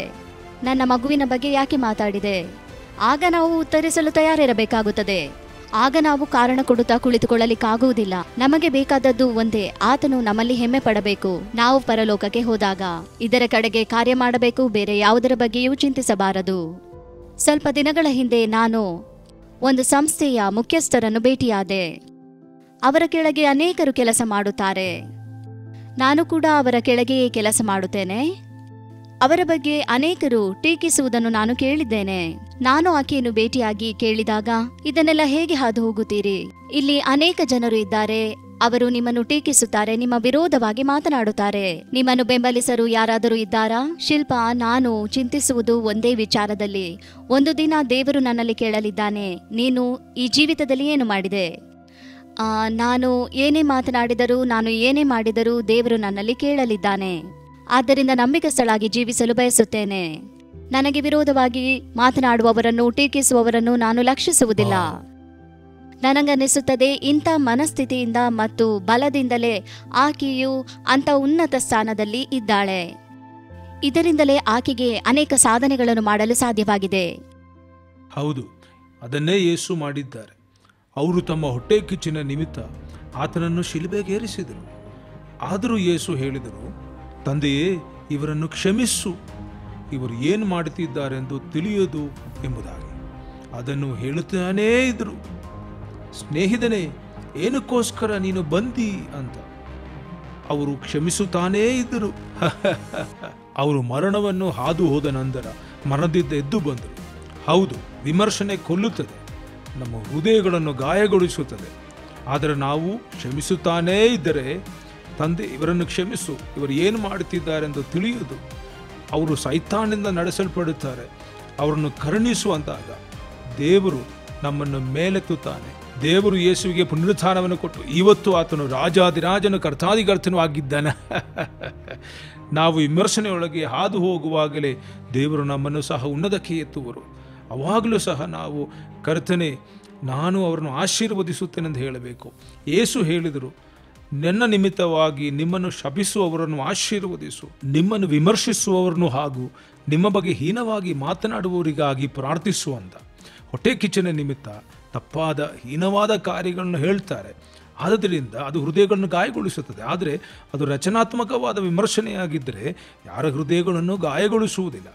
ನನ್ನ ಮಗುವಿನ ಬಗ್ಗೆ ಯಾಕೆ ಮಾತಾಡಿದೆ? ಆಗ ನಾವು ಉತ್ತರಿಸಲು ತಯಾರಿರಬೇಕಾಗುತ್ತದೆ. ಆಗ ನಾವು ಕಾರಣ ಕೊಡುತ್ತಾ ಕುಳಿತುಕೊಳ್ಳಲಿಕ್ಕಾಗುವುದಿಲ್ಲ. ನಮಗೆ ಬೇಕಾದದ್ದು ಒಂದೇ, ಆತನು ನಮ್ಮಲ್ಲಿ ಹೆಮ್ಮೆ ಪಡಬೇಕು. ನಾವು ಪರಲೋಕಕ್ಕೆ ಹೋದಾಗ ಇದರ ಕಡೆಗೆ ಕಾರ್ಯ ಮಾಡಬೇಕು, ಬೇರೆ ಯಾವುದರ ಬಗ್ಗೆಯೂ ಚಿಂತಿಸಬಾರದು. ಸ್ವಲ್ಪ ದಿನಗಳ ಹಿಂದೆ ನಾನು ಒಂದು ಸಂಸ್ಥೆಯ ಮುಖ್ಯಸ್ಥರನ್ನು ಭೇಟಿಯಾದೆ. ಅವರ ಕೆಳಗೆ ಅನೇಕರು ಕೆಲಸ ಮಾಡುತ್ತಾರೆ. ನಾನು ಕೂಡ ಅವರ ಕೆಳಗೆಯೇ ಕೆಲಸ ಮಾಡುತ್ತೇನೆ. ಅವರ ಬಗ್ಗೆ ಅನೇಕರು ಟೀಕಿಸುವುದನ್ನು ನಾನು ಕೇಳಿದ್ದೇನೆ. ನಾನು ಆಕೆಯನ್ನು ಭೇಟಿಯಾಗಿ ಕೇಳಿದಾಗ, ಇದನ್ನೆಲ್ಲ ಹೇಗೆ ಹಾದು ಹೋಗುತ್ತೀರಿ? ಇಲ್ಲಿ ಅನೇಕ ಜನರು ಇದ್ದಾರೆ, ಅವರು ನಿಮ್ಮನ್ನು ಟೀಕಿಸುತ್ತಾರೆ, ನಿಮ್ಮ ವಿರೋಧವಾಗಿ ಮಾತನಾಡುತ್ತಾರೆ. ನಿಮ್ಮನ್ನು ಬೆಂಬಲಿಸಲು ಯಾರಾದರೂ ಇದ್ದಾರಾ? ಶಿಲ್ಪ, ನಾನು ಚಿಂತಿಸುವುದು ಒಂದೇ ವಿಚಾರದಲ್ಲಿ. ಒಂದು ದಿನ ದೇವರು ನನ್ನಲ್ಲಿ ಕೇಳಲಿದ್ದಾನೆ, ನೀನು ಈ ಜೀವಿತದಲ್ಲಿ ಏನು ಮಾಡಿದೆ? ನಾನು ಏನೇ ಮಾತನಾಡಿದರೂ, ನಾನು ಏನೇ ಮಾಡಿದರೂ ದೇವರು ನನ್ನಲ್ಲಿ ಕೇಳಲಿದ್ದಾನೆ. ಆದ್ದರಿಂದ ನಂಬಿಕಸ್ಥಳಾಗಿ ಜೀವಿಸಲು ಬಯಸುತ್ತೇನೆ. ನನಗೆ ವಿರೋಧವಾಗಿ ಮಾತನಾಡುವವರನ್ನು, ಟೀಕಿಸುವವರನ್ನು ನಾನು ಲಕ್ಷಿಸುವುದಿಲ್ಲ. ನನಗನ್ನಿಸುತ್ತದೆ, ಇಂಥ ಮನಸ್ಥಿತಿಯಿಂದ ಮತ್ತು ಬಲದಿಂದಲೇ ಆಕೆಯು ಅಂಥ ಉನ್ನತ ಸ್ಥಾನದಲ್ಲಿ ಇದ್ದಾಳೆ. ಇದರಿಂದಲೇ ಆಕೆಗೆ ಅನೇಕ ಸಾಧನೆಗಳನ್ನು ಮಾಡಲು ಸಾಧ್ಯವಾಗಿದೆ. ಹೌದು, ಅದನ್ನೇ ಯೇಸು ಮಾಡಿದ್ದಾರೆ. ಅವರು ತಮ್ಮ ಹೊಟ್ಟೆ ಕಿಚ್ಚಿನ ನಿಮಿತ್ತ ಆತನನ್ನು ಶಿಲುಬೆಗೇರಿಸಿದರು. ಆದರೂ ಯೇಸು ಹೇಳಿದರು, ತಂದೆಯೇ, ಇವರನ್ನು ಕ್ಷಮಿಸು, ಇವರು ಏನು ಮಾಡುತ್ತಿದ್ದಾರೆಂದು ತಿಳಿಯದು ಎಂಬುದಾಗಿ. ಅದನ್ನು ಹೇಳುತ್ತಾನೇ ಇದ್ರು. ಸ್ನೇಹಿತನೇ, ಏನಕ್ಕೋಸ್ಕರ ನೀನು ಬಂದಿ ಅಂತ ಅವರು ಕ್ಷಮಿಸುತ್ತಾನೇ ಇದ್ದರು. ಅವರು ಮರಣವನ್ನು ಹಾದು ಹೋದ ನಂತರ ಮರಣದಿಂದ ಎದ್ದು ಬಂದರು. ಹೌದು, ವಿಮರ್ಶನೆ ಕೊಲ್ಲುತ್ತದೆ, ನಮ್ಮ ಹೃದಯಗಳನ್ನು ಗಾಯಗೊಳಿಸುತ್ತದೆ. ಆದರೆ ನಾವು ಕ್ಷಮಿಸುತ್ತಾನೇ ಇದ್ದರೆ, ತಂದೆ ಇವರನ್ನು ಕ್ಷಮಿಸು, ಇವರು ಏನು ಮಾಡುತ್ತಿದ್ದಾರೆಂದು ತಿಳಿಯುವುದು. ಅವರು ಸೈತಾನಿಂದ ನಡೆಸಲ್ಪಡುತ್ತಾರೆ. ಅವರನ್ನು ಕರುಣಿಸುವಂತಾಗ ದೇವರು ನಮ್ಮನ್ನು ಮೇಲೆತ್ತುತ್ತಾನೆ. ದೇವರು ಯೇಸುವಿಗೆ ಪುನರುತ್ಥಾನವನ್ನು ಕೊಟ್ಟು ಇವತ್ತು ಆತನು ರಾಜಾದಿರಾಜನು ಕರ್ತಾದಿಕರ್ತನೂ ಆಗಿದ್ದಾನೆ. ನಾವು ವಿಮರ್ಶನೆಯೊಳಗೆ ಹಾದು ಹೋಗುವಾಗಲೇ ದೇವರು ನಮ್ಮನ್ನು ಸಹ ಉನ್ನತಕ್ಕೆ ಎತ್ತುವರು. ಅವಾಗಲೂ ಸಹ ನಾವು ಕರ್ತನೆ, ನಾನು ಅವರನ್ನು ಆಶೀರ್ವದಿಸುತ್ತೇನೆಂದು ಹೇಳಬೇಕು. ಯೇಸು ಹೇಳಿದರು, ನನ್ನ ನಿಮಿತ್ತವಾಗಿ ನಿಮ್ಮನ್ನು ಶಪಿಸುವವರನ್ನು ಆಶೀರ್ವದಿಸು, ನಿಮ್ಮನ್ನು ವಿಮರ್ಶಿಸುವವರನ್ನು ಹಾಗೂ ನಿಮ್ಮ ಬಗ್ಗೆ ಹೀನವಾಗಿ ಮಾತನಾಡುವವರಿಗಾಗಿ ಪ್ರಾರ್ಥಿಸು ಅಂತ. ಹೊಟ್ಟೆ ಕಿಚ್ಚನ ನಿಮಿತ್ತ ತಪ್ಪಾದ ಹೀನವಾದ ಕಾರ್ಯಗಳನ್ನು ಹೇಳ್ತಾರೆ. ಆದ್ದರಿಂದ ಅದು ಹೃದಯಗಳನ್ನು ಗಾಯಗೊಳಿಸುತ್ತದೆ. ಆದರೆ ಅದು ರಚನಾತ್ಮಕವಾದ ವಿಮರ್ಶನೆಯಾಗಿದ್ದರೆ ಯಾರ ಹೃದಯಗಳನ್ನು ಗಾಯಗೊಳಿಸುವುದಿಲ್ಲ.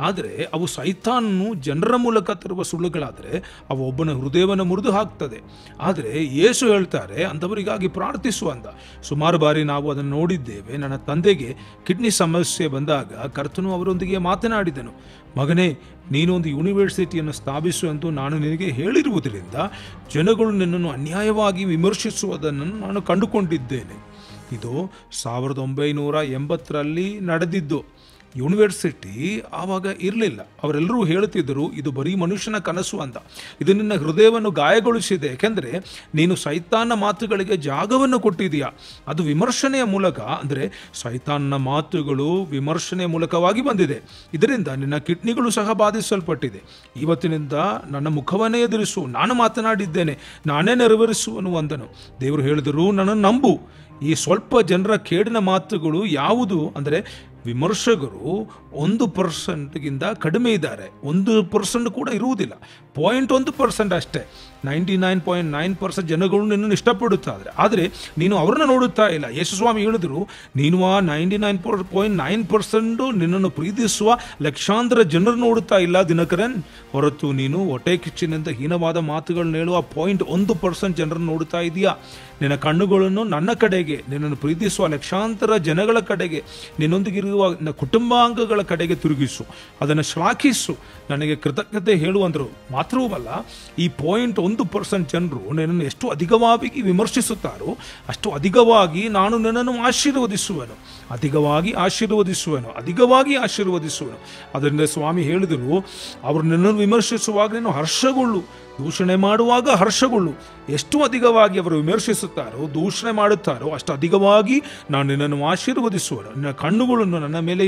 ಆದರೆ ಅವು ಸೈತಾನನು ಜನರ ಮೂಲಕ ತರುವ ಸುಳ್ಳುಗಳಾದರೆ ಅವು ಒಬ್ಬನ ಹೃದಯವನ್ನು ಮುರಿದು ಹಾಕ್ತದೆ. ಆದರೆ ಯೇಸು ಹೇಳ್ತಾರೆ, ಅಂಥವರಿಗಾಗಿ ಪ್ರಾರ್ಥಿಸು ಅಂತ. ಸುಮಾರು ಬಾರಿ ನಾವು ಅದನ್ನು ನೋಡಿದ್ದೇವೆ. ನನ್ನ ತಂದೆಗೆ ಕಿಡ್ನಿ ಸಮಸ್ಯೆ ಬಂದಾಗ ಕರ್ತನು ಅವರೊಂದಿಗೆ ಮಾತನಾಡಿದನು, ಮಗನೇ, ನೀನೊಂದು ಯೂನಿವರ್ಸಿಟಿಯನ್ನು ಸ್ಥಾಪಿಸು ಎಂದು ನಾನು ನಿನಗೆ ಹೇಳಿರುವುದರಿಂದ ಜನಗಳು ನಿನ್ನನ್ನು ಅನ್ಯಾಯವಾಗಿ ವಿಮರ್ಶಿಸುವುದನ್ನು ನಾನು ಕಂಡುಕೊಂಡಿದ್ದೇನೆ. ಇದು 1980ರಲ್ಲಿ ನಡೆದಿದ್ದು. ಯೂನಿವರ್ಸಿಟಿ ಆವಾಗ ಇರಲಿಲ್ಲ. ಅವರೆಲ್ಲರೂ ಹೇಳುತ್ತಿದ್ದರು, ಇದು ಬರೀ ಮನುಷ್ಯನ ಕನಸು ಅಂತ. ಇದು ನಿನ್ನ ಹೃದಯವನ್ನು ಗಾಯಗೊಳಿಸಿದೆ, ಏಕೆಂದರೆ ನೀನು ಸೈತಾನ ಮಾತುಗಳಿಗೆ ಜಾಗವನ್ನು ಕೊಟ್ಟಿದೆಯಾ. ಅದು ವಿಮರ್ಶನೆಯ ಮೂಲಕ, ಅಂದರೆ ಸೈತಾನನ ಮಾತುಗಳು ವಿಮರ್ಶನೆಯ ಮೂಲಕವಾಗಿ ಬಂದಿದೆ. ಇದರಿಂದ ನಿನ್ನ ಕಿಡ್ನಿಗಳು ಸಹ ಬಾಧಿಸಲ್ಪಟ್ಟಿದೆ. ಇವತ್ತಿನಿಂದ ನನ್ನ ಮುಖವನ್ನೇ ಎದುರಿಸು, ನಾನು ಮಾತನಾಡಿದ್ದೇನೆ, ನಾನೇ ನೆರವೇರಿಸುವನು ಅಂದನು. ದೇವರು ಹೇಳಿದರು, ನನ್ನನ್ನು ನಂಬು. ಈ ಸ್ವಲ್ಪ ಜನರ ಕೇಡಿನ ಮಾತುಗಳು ಯಾವುದು ಅಂದರೆ, ವಿಮರ್ಶಕರು 1% ಕಡಿಮೆ ಇದ್ದಾರೆ. 1% ಕೂಡ ಇರುವುದಿಲ್ಲ, 0.1% ಅಷ್ಟೇ. 99.9% ಜನಗಳು ನಿನ್ನನ್ನು ಇಷ್ಟಪಡುತ್ತಾರೆ. ಆದರೆ ನೀನು ಅವರನ್ನು ನೋಡುತ್ತಾ ಇಲ್ಲ. ಯೇಸುಸ್ವಾಮಿ ಹೇಳಿದರು, ನೀನು ಆ 99.9% ನಿನ್ನನ್ನು ಪ್ರೀತಿಸುವ ಲಕ್ಷಾಂತರ ಜನರು ನೋಡುತ್ತಾ ಇಲ್ಲ ದಿನಕರನ್, ಹೊರತು ನೀನು ಹೊಟ್ಟೆ ಕಿಚ್ಚಿನಿಂದ ಹೀನವಾದ ಮಾತುಗಳನ್ನ ಹೇಳುವ 0.1% ಜನರನ್ನು ನೋಡುತ್ತಾ ಇದೆಯಾ. ನಿನ್ನ ಕಣ್ಣುಗಳನ್ನು ನನ್ನ ಕಡೆಗೆ, ನಿನ್ನನ್ನು ಪ್ರೀತಿಸುವ ಲಕ್ಷಾಂತರ ಜನಗಳ ಕಡೆಗೆ, ನಿನ್ನೊಂದಿಗಿರುವ ಕುಟುಂಬಾಂಗಗಳ ಕಡೆಗೆ ತಿರುಗಿಸು, ಅದನ್ನು ಶ್ಲಾಘಿಸು, ನನಗೆ ಕೃತಜ್ಞತೆ ಹೇಳುವಂದರು. ಮಾತ್ರವಲ್ಲ, ಈ 0.1% ಜನರು ನಿನ್ನನ್ನು ಎಷ್ಟು ಅಧಿಕವಾಗಿ ವಿಮರ್ಶಿಸುತ್ತಾರೋ ಅಷ್ಟು ಅಧಿಕವಾಗಿ ನಾನು ನಿನ್ನನ್ನು ಆಶೀರ್ವದಿಸುವೆನು, ಅಧಿಕವಾಗಿ ಆಶೀರ್ವದಿಸುವೆನು. ಅದರಿಂದ ಸ್ವಾಮಿ ಹೇಳಿದರು, ಅವರು ನಿನ್ನನ್ನು ವಿಮರ್ಶಿಸುವಾಗ ನೀನು ಹರ್ಷಗೊಳ್ಳು, ದೂಷಣೆ ಮಾಡುವಾಗ ಹರ್ಷಗೊಳ್ಳು. ಎಷ್ಟು ಅಧಿಕವಾಗಿ ಅವರು ವಿಮರ್ಶಿಸುತ್ತಾರೋ, ದೂಷಣೆ ಮಾಡುತ್ತಾರೋ ಅಷ್ಟು ಅಧಿಕವಾಗಿ ನಾನು ನಿನ್ನನ್ನು ಆಶೀರ್ವದಿಸುವೆನು. ನಿನ್ನ ಕಣ್ಣುಗಳು ನನ್ನ ಮೇಲೆ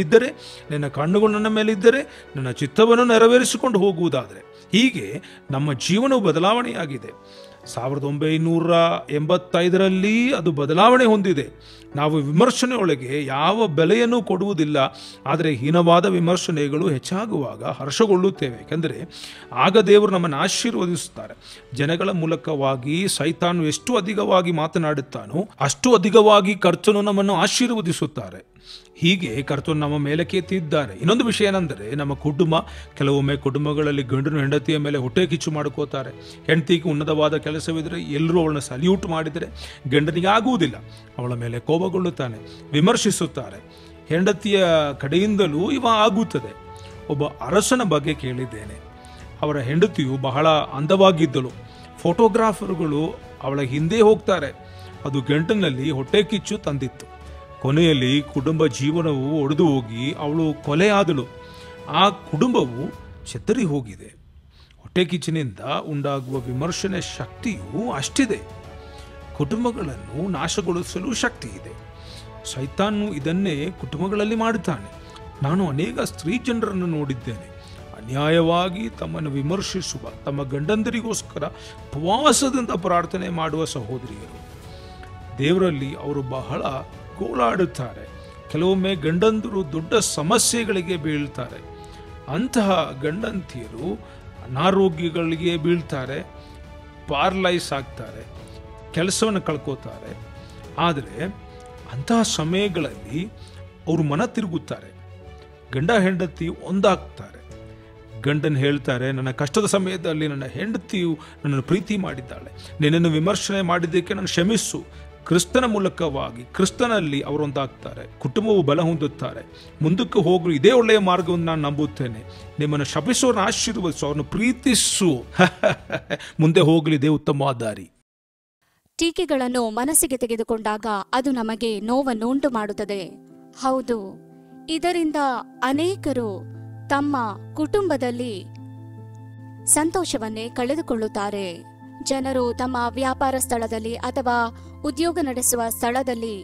ಇದ್ದರೆ, ನನ್ನ ಚಿತ್ತವನ್ನು ನೆರವೇರಿಸಿಕೊಂಡು ಹೋಗುವುದಾದರೆ. ಹೀಗೆ ನಮ್ಮ ಜೀವನವು ಬದಲಾವಣೆಯಾಗಿದೆ. 1985ರಲ್ಲಿ ಅದು ಬದಲಾವಣೆ ಹೊಂದಿದೆ. ನಾವು ವಿಮರ್ಶನೆಯೊಳಗೆ ಯಾವ ಬೆಲೆಯನ್ನು ಕೊಡುವುದಿಲ್ಲ. ಆದರೆ ಹೀನವಾದ ವಿಮರ್ಶನೆಗಳು ಹೆಚ್ಚಾಗುವಾಗ ಹರ್ಷಗೊಳ್ಳುತ್ತೇವೆ, ಏಕೆಂದರೆ ಆಗ ದೇವರು ನಮ್ಮನ್ನು ಆಶೀರ್ವದಿಸುತ್ತಾರೆ. ಜನಗಳ ಮೂಲಕವಾಗಿ ಸೈತಾನು ಎಷ್ಟು ಅಧಿಕವಾಗಿ ಮಾತನಾಡುತ್ತಾನೋ ಅಷ್ಟು ಅಧಿಕವಾಗಿ ಕರ್ತನು ನಮ್ಮನ್ನು ಆಶೀರ್ವದಿಸುತ್ತಾರೆ. ಹೀಗೆ ಕರ್ತನು ನಮ್ಮ ಮೇಲೆ ಕೆತ್ತಿದ್ದಾರೆ. ಇನ್ನೊಂದು ವಿಷಯ ಏನೆಂದರೆ, ನಮ್ಮ ಕೆಲವೊಮ್ಮೆ ಕುಟುಂಬಗಳಲ್ಲಿ ಗಂಡನು ಹೆಂಡತಿಯ ಮೇಲೆ ಹೊಟ್ಟೆ ಕಿಚ್ಚು ಮಾಡ್ಕೋತಾರೆ. ಹೆಂಡತಿಗೆ ಉನ್ನತವಾದ ಕೆಲಸವಿದ್ದರೆ ಎಲ್ಲರೂ ಅವಳನ್ನ ಸಲ್ಯೂಟ್ ಮಾಡಿದರೆ ಗಂಡನಿಗೆ ಆಗುವುದಿಲ್ಲ, ಅವಳ ಮೇಲೆ ಕೋಪಗೊಳ್ಳುತ್ತಾನೆ, ವಿಮರ್ಶಿಸುತ್ತಾರೆ. ಹೆಂಡತಿಯ ಕಡೆಯಿಂದಲೂ ಇವ ಆಗುತ್ತದೆ. ಒಬ್ಬ ಅರಸನ ಬಗ್ಗೆ ಕೇಳಿದ್ದೇನೆ. ಅವರ ಹೆಂಡತಿಯು ಬಹಳ ಅಂದವಾಗಿದ್ದಳು. ಫೋಟೋಗ್ರಾಫರ್ಗಳು ಅವಳ ಹಿಂದೆ ಹೋಗ್ತಾರೆ. ಅದು ಗಂಟನಲ್ಲಿ ಹೊಟ್ಟೆ ಕಿಚ್ಚು ತಂದಿತ್ತು. ಕೊನೆಯಲ್ಲಿ ಕುಟುಂಬ ಜೀವನವು ಒಡೆದು ಹೋಗಿ ಅವಳು ಕೊಲೆಯಾದಳು. ಆ ಕುಟುಂಬವು ಚೆದರಿ ಹೋಗಿದೆ. ಹೊಟ್ಟೆ ಕಿಚ್ಚಿನಿಂದ ಉಂಟಾಗುವ ವಿಮರ್ಶನೆ ಶಕ್ತಿಯು ಅಷ್ಟಿದೆ. ಕುಟುಂಬಗಳನ್ನು ನಾಶಗೊಳಿಸಲು ಶಕ್ತಿ ಇದೆ. ಸೈತಾನು ಇದನ್ನೇ ಕುಟುಂಬಗಳಲ್ಲಿ ಮಾಡುತ್ತಾನೆ. ನಾನು ಅನೇಕ ಸ್ತ್ರೀ ಜನರನ್ನು ನೋಡಿದ್ದೇನೆ, ಅನ್ಯಾಯವಾಗಿ ತಮ್ಮನ್ನು ವಿಮರ್ಶಿಸುವ, ತಮ್ಮ ಗಂಡಂದರಿಗೋಸ್ಕರ ಉಪವಾಸದಿಂದ ಪ್ರಾರ್ಥನೆ ಮಾಡುವ ಸಹೋದರಿಯರು. ದೇವರಲ್ಲಿ ಅವರು ಬಹಳ ಗೋಳಾಡುತ್ತಾರೆ. ಕೆಲವೊಮ್ಮೆ ಗಂಡಂದರು ದೊಡ್ಡ ಸಮಸ್ಯೆಗಳಿಗೆ ಬೀಳ್ತಾರೆ. ಅಂತಹ ಗಂಡಂತಿಯರು ಅನಾರೋಗ್ಯಗಳಿಗೆ ಬೀಳ್ತಾರೆ, ಪಾರ್ಲೈಸ್ ಆಗ್ತಾರೆ, ಕೆಲಸವನ್ನು ಕಳ್ಕೋತಾರೆ. ಆದರೆ ಅಂತಹ ಸಮಯಗಳಲ್ಲಿ ಅವರು ಮನ ತಿರುಗುತ್ತಾರೆ. ಗಂಡ ಹೆಂಡತಿ ಒಂದಾಗ್ತಾರೆ. ಗಂಡನ್ ಹೇಳ್ತಾರೆ, ನನ್ನ ಕಷ್ಟದ ಸಮಯದಲ್ಲಿ ನನ್ನ ಹೆಂಡತಿಯು ನನ್ನನ್ನು ಪ್ರೀತಿ ಮಾಡಿದ್ದಾಳೆ, ನಿನ್ನನ್ನು ವಿಮರ್ಶನೆ ಮಾಡಿದ್ದಕ್ಕೆ ನಾನು ಕ್ಷಮಿಸು. ಕ್ರಿಸ್ತನ ಮೂಲಕವಾಗಿ ಕ್ರಿಸ್ತನಲ್ಲಿ ಅವರೊಂದಾಗ್ತಾರೆ, ಕುಟುಂಬವು ಬಲ ಹೊಂದುತ್ತಾರೆ. ಮುಂದಕ್ಕೆ ಹೋಗಲು ಇದೇ ಒಳ್ಳೆಯ ಮಾರ್ಗವನ್ನು ನಾನು ನಂಬುತ್ತೇನೆ. ನಿಮ್ಮನ್ನು ಶಪಿಸೋರನ್ನ ಆಶೀರ್ವದಿಸು, ಅವರನ್ನು ಪ್ರೀತಿಸು. ಮುಂದೆ ಹೋಗಲಿದೆ ಉತ್ತಮವಾದ ದಾರಿ. ಟೀಕೆಗಳನ್ನು ಮನಸ್ಸಿಗೆ ತೆಗೆದುಕೊಂಡಾಗ ಅದು ನಮಗೆ ನೋವನ್ನು ಉಂಟು ಮಾಡುತ್ತದೆ. ಹೌದು, ಇದರಿಂದ ಅನೇಕರು ತಮ್ಮ ಕುಟುಂಬದಲ್ಲಿ ಸಂತೋಷವನ್ನೇ ಕಳೆದುಕೊಳ್ಳುತ್ತಾರೆ. ಜನರು ತಮ್ಮ ವ್ಯಾಪಾರ ಸ್ಥಳದಲ್ಲಿ ಅಥವಾ ಉದ್ಯೋಗ ನಡೆಸುವ ಸ್ಥಳದಲ್ಲಿ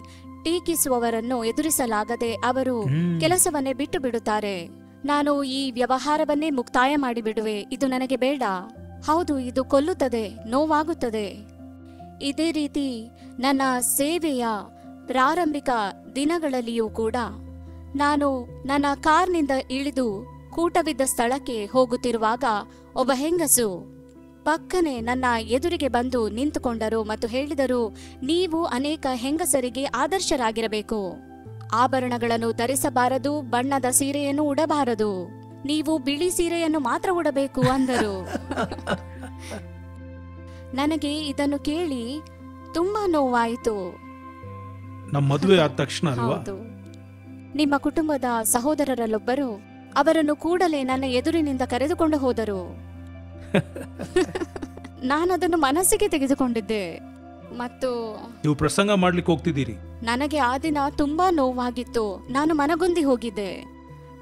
ಟೀಕಿಸುವವರನ್ನು ಎದುರಿಸಲಾಗದೆ ಅವರು ಕೆಲಸವನ್ನೇ ಬಿಟ್ಟು ಬಿಡುತ್ತಾರೆ. ನಾನು ಈ ವ್ಯವಹಾರವನ್ನೇ ಮುಕ್ತಾಯ ಮಾಡಿಬಿಡುವೆ, ಇದು ನನಗೆ ಬೇಡ. ಹೌದು, ಇದು ಕೊಲ್ಲುತ್ತದೆ, ನೋವಾಗುತ್ತದೆ. ಇದೇ ರೀತಿ ನನ್ನ ಸೇವೆಯ ಪ್ರಾರಂಭಿಕ ದಿನಗಳಲ್ಲಿಯೂ ಕೂಡ ನಾನು ನನ್ನ ಕಾರ್ನಿಂದ ಇಳಿದು ಕೂಟವಿದ್ದ ಸ್ಥಳಕ್ಕೆ ಹೋಗುತ್ತಿರುವಾಗ ಒಬ್ಬ ಹೆಂಗಸು ಪಕ್ಕನೆ ನನ್ನ ಎದುರಿಗೆ ಬಂದು ನಿಂತುಕೊಂಡರು ಮತ್ತು ಹೇಳಿದರು, ನೀವು ಅನೇಕ ಹೆಂಗಸರಿಗೆ ಆದರ್ಶರಾಗಿರಬೇಕು. ಆಭರಣಗಳನ್ನು ಧರಿಸಬಾರದು, ಬಣ್ಣದ ಸೀರೆಯನ್ನು ಉಡಬಾರದು, ನೀವು ಬಿಳಿ ಸೀರೆಯನ್ನು ಮಾತ್ರ ಉಡಬೇಕು ಅಂದರು. ನನಗೆ ಇದನ್ನು ಕೇಳಿ ತುಂಬಾ ನೋವಾಯಿತು. ನಮ್ಮ ಮದುವೆ ಆದ ತಕ್ಷಣ ಅಲ್ವಾ? ಹೌದು. ನಿಮ್ಮ ಕುಟುಂಬದ ಸಹೋದರರಲ್ಲೊಬ್ಬರು ಅವರನ್ನು ಕೂಡಲೇ ನನ್ನ ಎದುರಿನಿಂದ ಕರೆದುಕೊಂಡು ಹೋದರು. ನಾನದನ್ನು ಮನಸ್ಸಿಗೆ ತೆಗೆದುಕೊಂಡಿದ್ದೆ ಮತ್ತು ನೀವು ಪ್ರಸಂಗ ಮಾಡ್ಲಿಕ್ಕೆ ಹೋಗ್ತಿದ್ದೀರಿ. ನನಗೆ ಆ ದಿನ ತುಂಬಾ ನೋವಾಗಿತ್ತು. ನಾನು ಮನಗುಂದಿ ಹೋಗಿದ್ದೆ.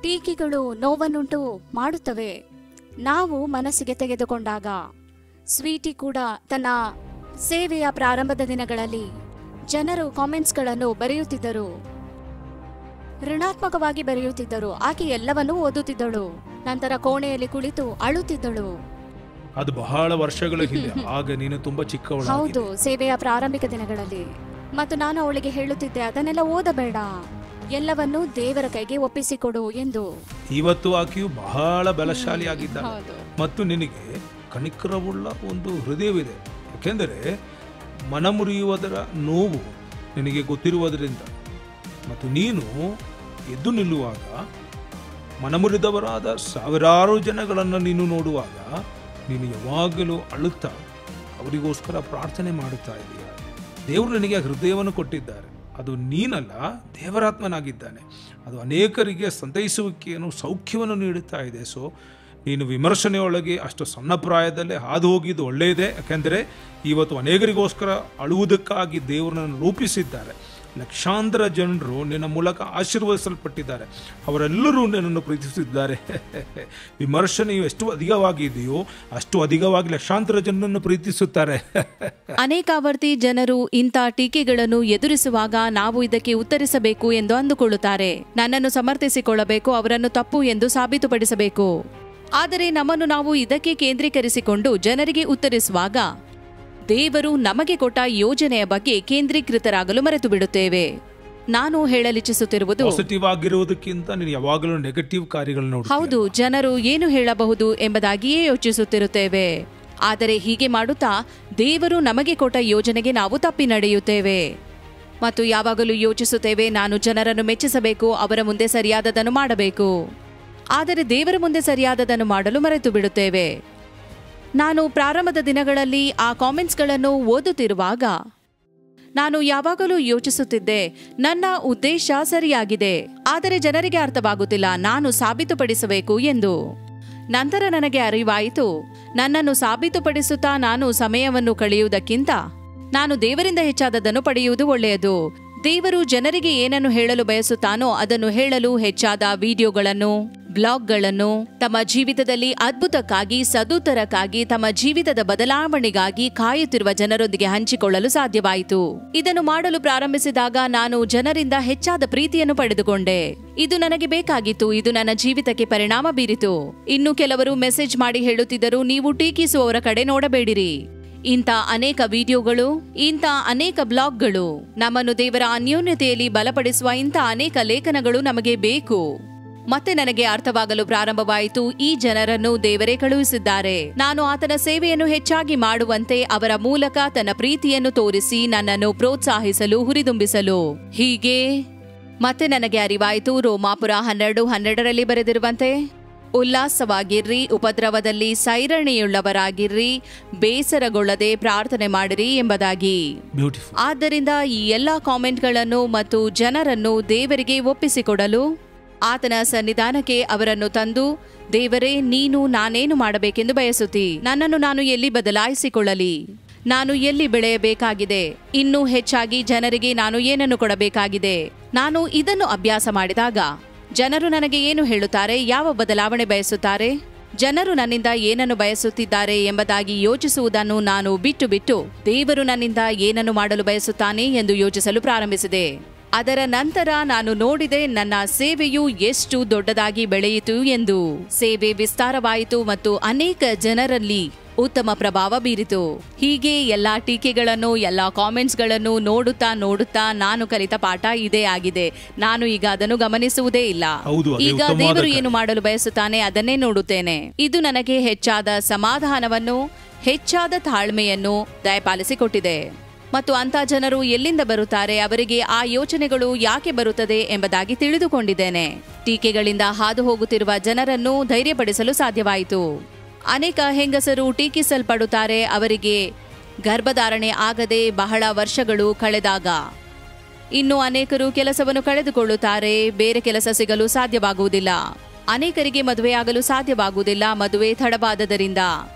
ಟೀಕೆಗಳು ನೋವನ್ನುಂಟು ಮಾಡುತ್ತವೆ ನಾವು ಮನಸ್ಸಿಗೆ ತೆಗೆದುಕೊಂಡಾಗ. ಸ್ವೀಟಿ ಕೂಡ ತನ್ನ ಸೇವೆಯ ಪ್ರಾರಂಭದ ದಿನಗಳಲ್ಲಿ ಜನರು ಕಾಮೆಂಟ್ಸ್ಗಳನ್ನು ಬರೆಯುತ್ತಿದ್ದರು, ಋಣಾತ್ಮಕವಾಗಿ ಬರೆಯುತ್ತಿದ್ದರು. ಆಕೆ ಎಲ್ಲವನ್ನೂ ಓದುತ್ತಿದ್ದಳು, ನಂತರ ಕೋಣೆಯಲ್ಲಿ ಕುಳಿತು ಅಳುತ್ತಿದ್ದಳು. ಅದು ಬಹಳ ವರ್ಷಗಳ ಹಿಂದೆ, ಆಗ ನೀನು ತುಂಬಾ ಚಿಕ್ಕವಳು. ಹೌದು, ಸೇವೆಯ ಪ್ರಾರಂಭಿಕ ದಿನಗಳಲ್ಲಿ. ಮತ್ತು ನಾನು ಅವಳಿಗೆ ಹೇಳುತ್ತಿದ್ದೆ, ಅದನ್ನೆಲ್ಲ ಓದಬೇಡ, ಎಲ್ಲವನ್ನೂ ದೇವರ ಕೈಗೆ ಒಪ್ಪಿಸಿಕೊಡು ಎಂದು. ಇವತ್ತು ಆಕೆಯು ಬಹಳ ಬಲಶಾಲಿ ಆಗಿದ್ದಾಳೆ ಮತ್ತು ನಿನಗೆ ಕನಿಕರವುಳ್ಳ ಒಂದು ಹೃದಯವಿದೆ. ಯಾಕೆಂದರೆ ಮನಮುರಿಯುವುದರ ನೋವು ನಿನಗೆ ಗೊತ್ತಿರುವುದರಿಂದ ಮತ್ತು ನೀನು ಎದ್ದು ನಿಲ್ಲುವಾಗ ಮನಮುರಿದವರಾದ ಸಾವಿರಾರು ಜನಗಳನ್ನು ನೀನು ನೋಡುವಾಗ ನೀನು ಯಾವಾಗಲೂ ಅಳುತ್ತಾ ಅವರಿಗೋಸ್ಕರ ಪ್ರಾರ್ಥನೆ ಮಾಡುತ್ತಾ ಇದೆಯಾ. ದೇವರು ನಿನಗೆ ಹೃದಯವನ್ನು ಕೊಟ್ಟಿದ್ದಾರೆ, ಅದು ನೀನಲ್ಲ, ದೇವರಾತ್ಮನಾಗಿದ್ದಾನೆ. ಅದು ಅನೇಕರಿಗೆ ಸಂತೈಸುವಿಕೆಯನ್ನು, ಸೌಖ್ಯವನ್ನು ನೀಡುತ್ತಾ ಇದೆ. ಸೊ ನೀನು ವಿಮರ್ಶನೆಯೊಳಗೆ ಅಷ್ಟು ಸಣ್ಣ ಪ್ರಾಯದಲ್ಲೇ ಹಾದು ಹೋಗಿದ್ದು ಒಳ್ಳೆಯದೇ. ಯಾಕೆಂದರೆ ಇವತ್ತು ಅನೇಕರಿಗೋಸ್ಕರ ಅಳುವುದಕ್ಕಾಗಿ ದೇವರನ್ನು ರೂಪಿಸಿದ್ದಾರೆ. ಲಕ್ಷಾಂತರ ಜನರು ನಿನ್ನ ಮೂಲಕ ಆಶೀರ್ವದಿಸಲ್ಪಟ್ಟಿದ್ದಾರೆ, ಅವರೆಲ್ಲರೂ ನಿನ್ನನ್ನು ಪ್ರೀತಿಸಿದ್ದಾರೆ. ವಿಮರ್ಶನೆಯು ಎಷ್ಟು ಅಧಿಕವಾಗಿದೆಯೋ ಅಷ್ಟು ಅಧಿಕವಾಗಿ ಲಕ್ಷಾಂತರ ಜನರನ್ನು ಪ್ರೀತಿಸುತ್ತಾರೆ. ಅನೇಕಾವರ್ತಿ ಜನರು ಇಂಥ ಟೀಕೆಗಳನ್ನು ಎದುರಿಸುವಾಗ ನಾವು ಇದಕ್ಕೆ ಉತ್ತರಿಸಬೇಕು ಎಂದು ಅಂದುಕೊಳ್ಳುತ್ತಾರೆ. ನನ್ನನ್ನು ಸಮರ್ಥಿಸಿಕೊಳ್ಳಬೇಕು, ಅವರನ್ನು ತಪ್ಪು ಎಂದು ಸಾಬೀತುಪಡಿಸಬೇಕು. ಆದರೆ ನಮ್ಮನ್ನು ನಾವು ಇದಕ್ಕೆ ಕೇಂದ್ರೀಕರಿಸಿಕೊಂಡು ಜನರಿಗೆ ಉತ್ತರಿಸುವಾಗ ದೇವರು ನಮಗೆ ಕೊಟ್ಟ ಯೋಜನೆಯ ಬಗ್ಗೆ ಕೇಂದ್ರೀಕೃತರಾಗಲು ಮರೆತು ಬಿಡುತ್ತೇವೆ. ನಾನು ಹೇಳಲಿಚ್ಛಿಸುತ್ತಿರುವುದು ಪಾಸಿಟಿವ್ ಆಗಿರುವುದಕ್ಕಿಂತ ನೀನು ಯಾವಾಗಲೂ ನೆಗೆಟಿವ್ ಕಾರ್ಯಗಳನ್ನು ನೋಡು. ಹೌದು, ಜನರು ಏನು ಹೇಳಬಹುದು ಎಂಬುದಾಗಿಯೇ ಯೋಚಿಸುತ್ತಿರುತ್ತೇವೆ. ಆದರೆ ಹೀಗೆ ಮಾಡುತ್ತಾ ದೇವರು ನಮಗೆ ಕೊಟ್ಟ ಯೋಜನೆಗೆ ನಾವು ತಪ್ಪಿ ನಡೆಯುತ್ತೇವೆ ಮತ್ತು ಯಾವಾಗಲೂ ಯೋಚಿಸುತ್ತೇವೆ, ನಾನು ಜನರನ್ನು ಮೆಚ್ಚಿಸಬೇಕು, ಅವರ ಮುಂದೆ ಸರಿಯಾದದನ್ನು ಮಾಡಬೇಕು. ಆದರೆ ದೇವರ ಮುಂದೆ ಸರಿಯಾದದನ್ನು ಮಾಡಲು ಮರೆತು ಬಿಡುತ್ತೇವೆ. ನಾನು ಪ್ರಾರಂಭದ ದಿನಗಳಲ್ಲಿ ಆ ಕಾಮೆಂಟ್ಸ್ಗಳನ್ನು ಓದುತ್ತಿರುವಾಗ ನಾನು ಯಾವಾಗಲೂ ಯೋಚಿಸುತ್ತಿದ್ದೆ, ನನ್ನ ಉದ್ದೇಶ ಸರಿಯಾಗಿದೆ, ಆದರೆ ಜನರಿಗೆ ಅರ್ಥವಾಗುತ್ತಿಲ್ಲ, ನಾನು ಸಾಬೀತುಪಡಿಸಬೇಕು ಎಂದು. ನಂತರ ನನಗೆ ಅರಿವಾಯಿತು, ನನ್ನನ್ನು ಸಾಬೀತುಪಡಿಸುತ್ತಾ ನಾನು ಸಮಯವನ್ನು ಕಳೆಯುವುದಕ್ಕಿಂತ ನಾನು ದೇವರಿಂದ ಹೆಚ್ಚಾದದನ್ನು ಪಡೆಯುವುದು ಒಳ್ಳೆಯದು. ದೇವರು ಜನರಿಗೆ ಏನನ್ನು ಹೇಳಲು ಬಯಸುತ್ತಾನೋ ಅದನ್ನು ಹೇಳಲು ಹೆಚ್ಚಾದ ವಿಡಿಯೋಗಳನ್ನು ಬ್ಲಾಗ್ಗಳನ್ನು ತಮ್ಮ ಜೀವಿತದಲ್ಲಿ ಅದ್ಭುತಕ್ಕಾಗಿ, ಸದುತ್ತರಕ್ಕಾಗಿ, ತಮ್ಮ ಜೀವಿತದ ಬದಲಾವಣೆಗಾಗಿ ಕಾಯುತ್ತಿರುವ ಜನರೊಂದಿಗೆ ಹಂಚಿಕೊಳ್ಳಲು ಸಾಧ್ಯವಾಯಿತು. ಇದನ್ನು ಮಾಡಲು ಪ್ರಾರಂಭಿಸಿದಾಗ ನಾನು ಜನರಿಂದ ಹೆಚ್ಚಾದ ಪ್ರೀತಿಯನ್ನು ಪಡೆದುಕೊಂಡೆ. ಇದು ನನಗೆ ಬೇಕಾಗಿತ್ತು. ಇದು ನನ್ನ ಜೀವಿತಕ್ಕೆ ಪರಿಣಾಮ ಬೀರಿತು. ಇನ್ನು ಕೆಲವರು ಮೆಸೇಜ್ ಮಾಡಿ ಹೇಳುತ್ತಿದ್ದರು, ನೀವು ಟೀಕಿಸುವವರ ಕಡೆ ನೋಡಬೇಡಿರಿ. ಇಂಥ ಅನೇಕ ವಿಡಿಯೋಗಳು, ಇಂಥ ಅನೇಕ ಬ್ಲಾಗ್ಗಳು, ನಮ್ಮನ್ನು ದೇವರ ಅನ್ಯೋನ್ಯತೆಯಲ್ಲಿ ಬಲಪಡಿಸುವ ಇಂಥ ಅನೇಕ ಲೇಖನಗಳು ನಮಗೆ ಬೇಕು. ಮತ್ತೆ ನನಗೆ ಅರ್ಥವಾಗಲು ಪ್ರಾರಂಭವಾಯಿತು, ಈ ಜನರನ್ನು ದೇವರೇ ಕಳುಹಿಸಿದ್ದಾರೆ. ನಾನು ಆತನ ಸೇವೆಯನ್ನು ಹೆಚ್ಚಾಗಿ ಮಾಡುವಂತೆ ಅವರ ಮೂಲಕ ತನ್ನ ಪ್ರೀತಿಯನ್ನು ತೋರಿಸಿ ನನ್ನನ್ನು ಪ್ರೋತ್ಸಾಹಿಸಲು, ಹುರಿದುಂಬಿಸಲು. ಹೀಗೆ ಮತ್ತೆ ನನಗೆ ಅರಿವಾಯಿತು, ರೋಮಾಪುರ 12:12 ಬರೆದಿರುವಂತೆ, ಉಲ್ಲಾಸವಾಗಿರ್ರಿ, ಉಪದ್ರವದಲ್ಲಿ ಸೈರಣೆಯುಳ್ಳವರಾಗಿರ್ರಿ, ಬೇಸರಗೊಳ್ಳದೆ ಪ್ರಾರ್ಥನೆ ಮಾಡಿರಿ ಎಂಬುದಾಗಿ. ಆದ್ದರಿಂದ ಈ ಎಲ್ಲಾ ಕಾಮೆಂಟ್ಗಳನ್ನು ಮತ್ತು ಜನರನ್ನು ದೇವರಿಗೆ ಒಪ್ಪಿಸಿಕೊಡಲು, ಆತನ ಸನ್ನಿಧಾನಕ್ಕೆ ಅವರನ್ನು ತಂದು, ದೇವರೇ, ನೀನು ನಾನೇನು ಮಾಡಬೇಕೆಂದು ಬಯಸುತ್ತಿ? ನನ್ನನ್ನು ನಾನು ಎಲ್ಲಿ ಬದಲಾಯಿಸಿಕೊಳ್ಳಲಿ? ನಾನು ಎಲ್ಲಿ ಬೆಳೆಯಬೇಕಾಗಿದೆ? ಇನ್ನೂ ಹೆಚ್ಚಾಗಿ ಜನರಿಗೆ ನಾನು ಏನನ್ನು ಕೊಡಬೇಕಾಗಿದೆ? ನಾನು ಇದನ್ನು ಅಭ್ಯಾಸ ಮಾಡಿದಾಗ ಜನರು ನನಗೆ ಏನು ಹೇಳುತ್ತಾರೆ? ಯಾವ ಬದಲಾವಣೆ ಬಯಸುತ್ತಾರೆ? ಜನರು ನನ್ನಿಂದ ಏನನ್ನು ಬಯಸುತ್ತಿದ್ದಾರೆ ಎಂಬುದಾಗಿ ಯೋಚಿಸುವುದನ್ನು ನಾನು ಬಿಟ್ಟು ದೇವರು ನನ್ನಿಂದ ಏನನ್ನು ಮಾಡಲು ಬಯಸುತ್ತಾನೆ ಎಂದು ಯೋಚಿಸಲು ಪ್ರಾರಂಭಿಸಿದೆ. ಅದರ ನಂತರ ನಾನು ನೋಡಿದೆ, ನನ್ನ ಸೇವೆಯು ಎಷ್ಟು ದೊಡ್ಡದಾಗಿ ಬೆಳೆಯಿತು ಎಂದು. ಸೇವೆ ವಿಸ್ತಾರವಾಯಿತು ಮತ್ತು ಅನೇಕ ಜನರಲ್ಲಿ ಉತ್ತಮ ಪ್ರಭಾವ ಬೀರಿತು. ಹೀಗೆ ಎಲ್ಲಾ ಟೀಕೆಗಳನ್ನು, ಎಲ್ಲಾ ಕಾಮೆಂಟ್ಸ್ಗಳನ್ನು ನೋಡುತ್ತಾ ನಾನು ಕಲಿತ ಪಾಠ ಇದೇ ಆಗಿದೆ. ನಾನು ಈಗ ಅದನ್ನು ಗಮನಿಸುವುದೇ ಇಲ್ಲ. ಈಗ ದೇವರು ಏನು ಮಾಡಲು ಬಯಸುತ್ತಾನೆ ಅದನ್ನೇ ನೋಡುತ್ತೇನೆ. ಇದು ನನಗೆ ಹೆಚ್ಚಾದ ಸಮಾಧಾನವನ್ನು, ಹೆಚ್ಚಾದ ತಾಳ್ಮೆಯನ್ನು ದಯಪಾಲಿಸಿಕೊಟ್ಟಿದೆ. ಮತ್ತು ಅಂಥ ಜನರು ಎಲ್ಲಿಂದ ಬರುತ್ತಾರೆ, ಅವರಿಗೆ ಆ ಯೋಚನೆಗಳು ಯಾಕೆ ಬರುತ್ತದೆ ಎಂಬುದಾಗಿ ತಿಳಿದುಕೊಂಡಿದ್ದೇನೆ. ಟೀಕೆಗಳಿಂದ ಹಾದು ಹೋಗುತ್ತಿರುವ ಜನರನ್ನು ಧೈರ್ಯಪಡಿಸಲು ಸಾಧ್ಯವಾಯಿತು. ಅನೇಕ ಹೆಂಗಸರು ಟೀಕಿಸಲ್ಪಡುತ್ತಾರೆ ಅವರಿಗೆ ಗರ್ಭಧಾರಣೆ ಆಗದೆ ಬಹಳ ವರ್ಷಗಳು ಕಳೆದಾಗ. ಇನ್ನು ಅನೇಕರು ಕೆಲಸವನ್ನು ಕಳೆದುಕೊಳ್ಳುತ್ತಾರೆ, ಬೇರೆ ಕೆಲಸ ಸಿಗಲು ಸಾಧ್ಯವಾಗುವುದಿಲ್ಲ. ಅನೇಕರಿಗೆ ಮದುವೆಯಾಗಲು ಸಾಧ್ಯವಾಗುವುದಿಲ್ಲ, ಮದುವೆ ತಡವಾದದರಿಂದ.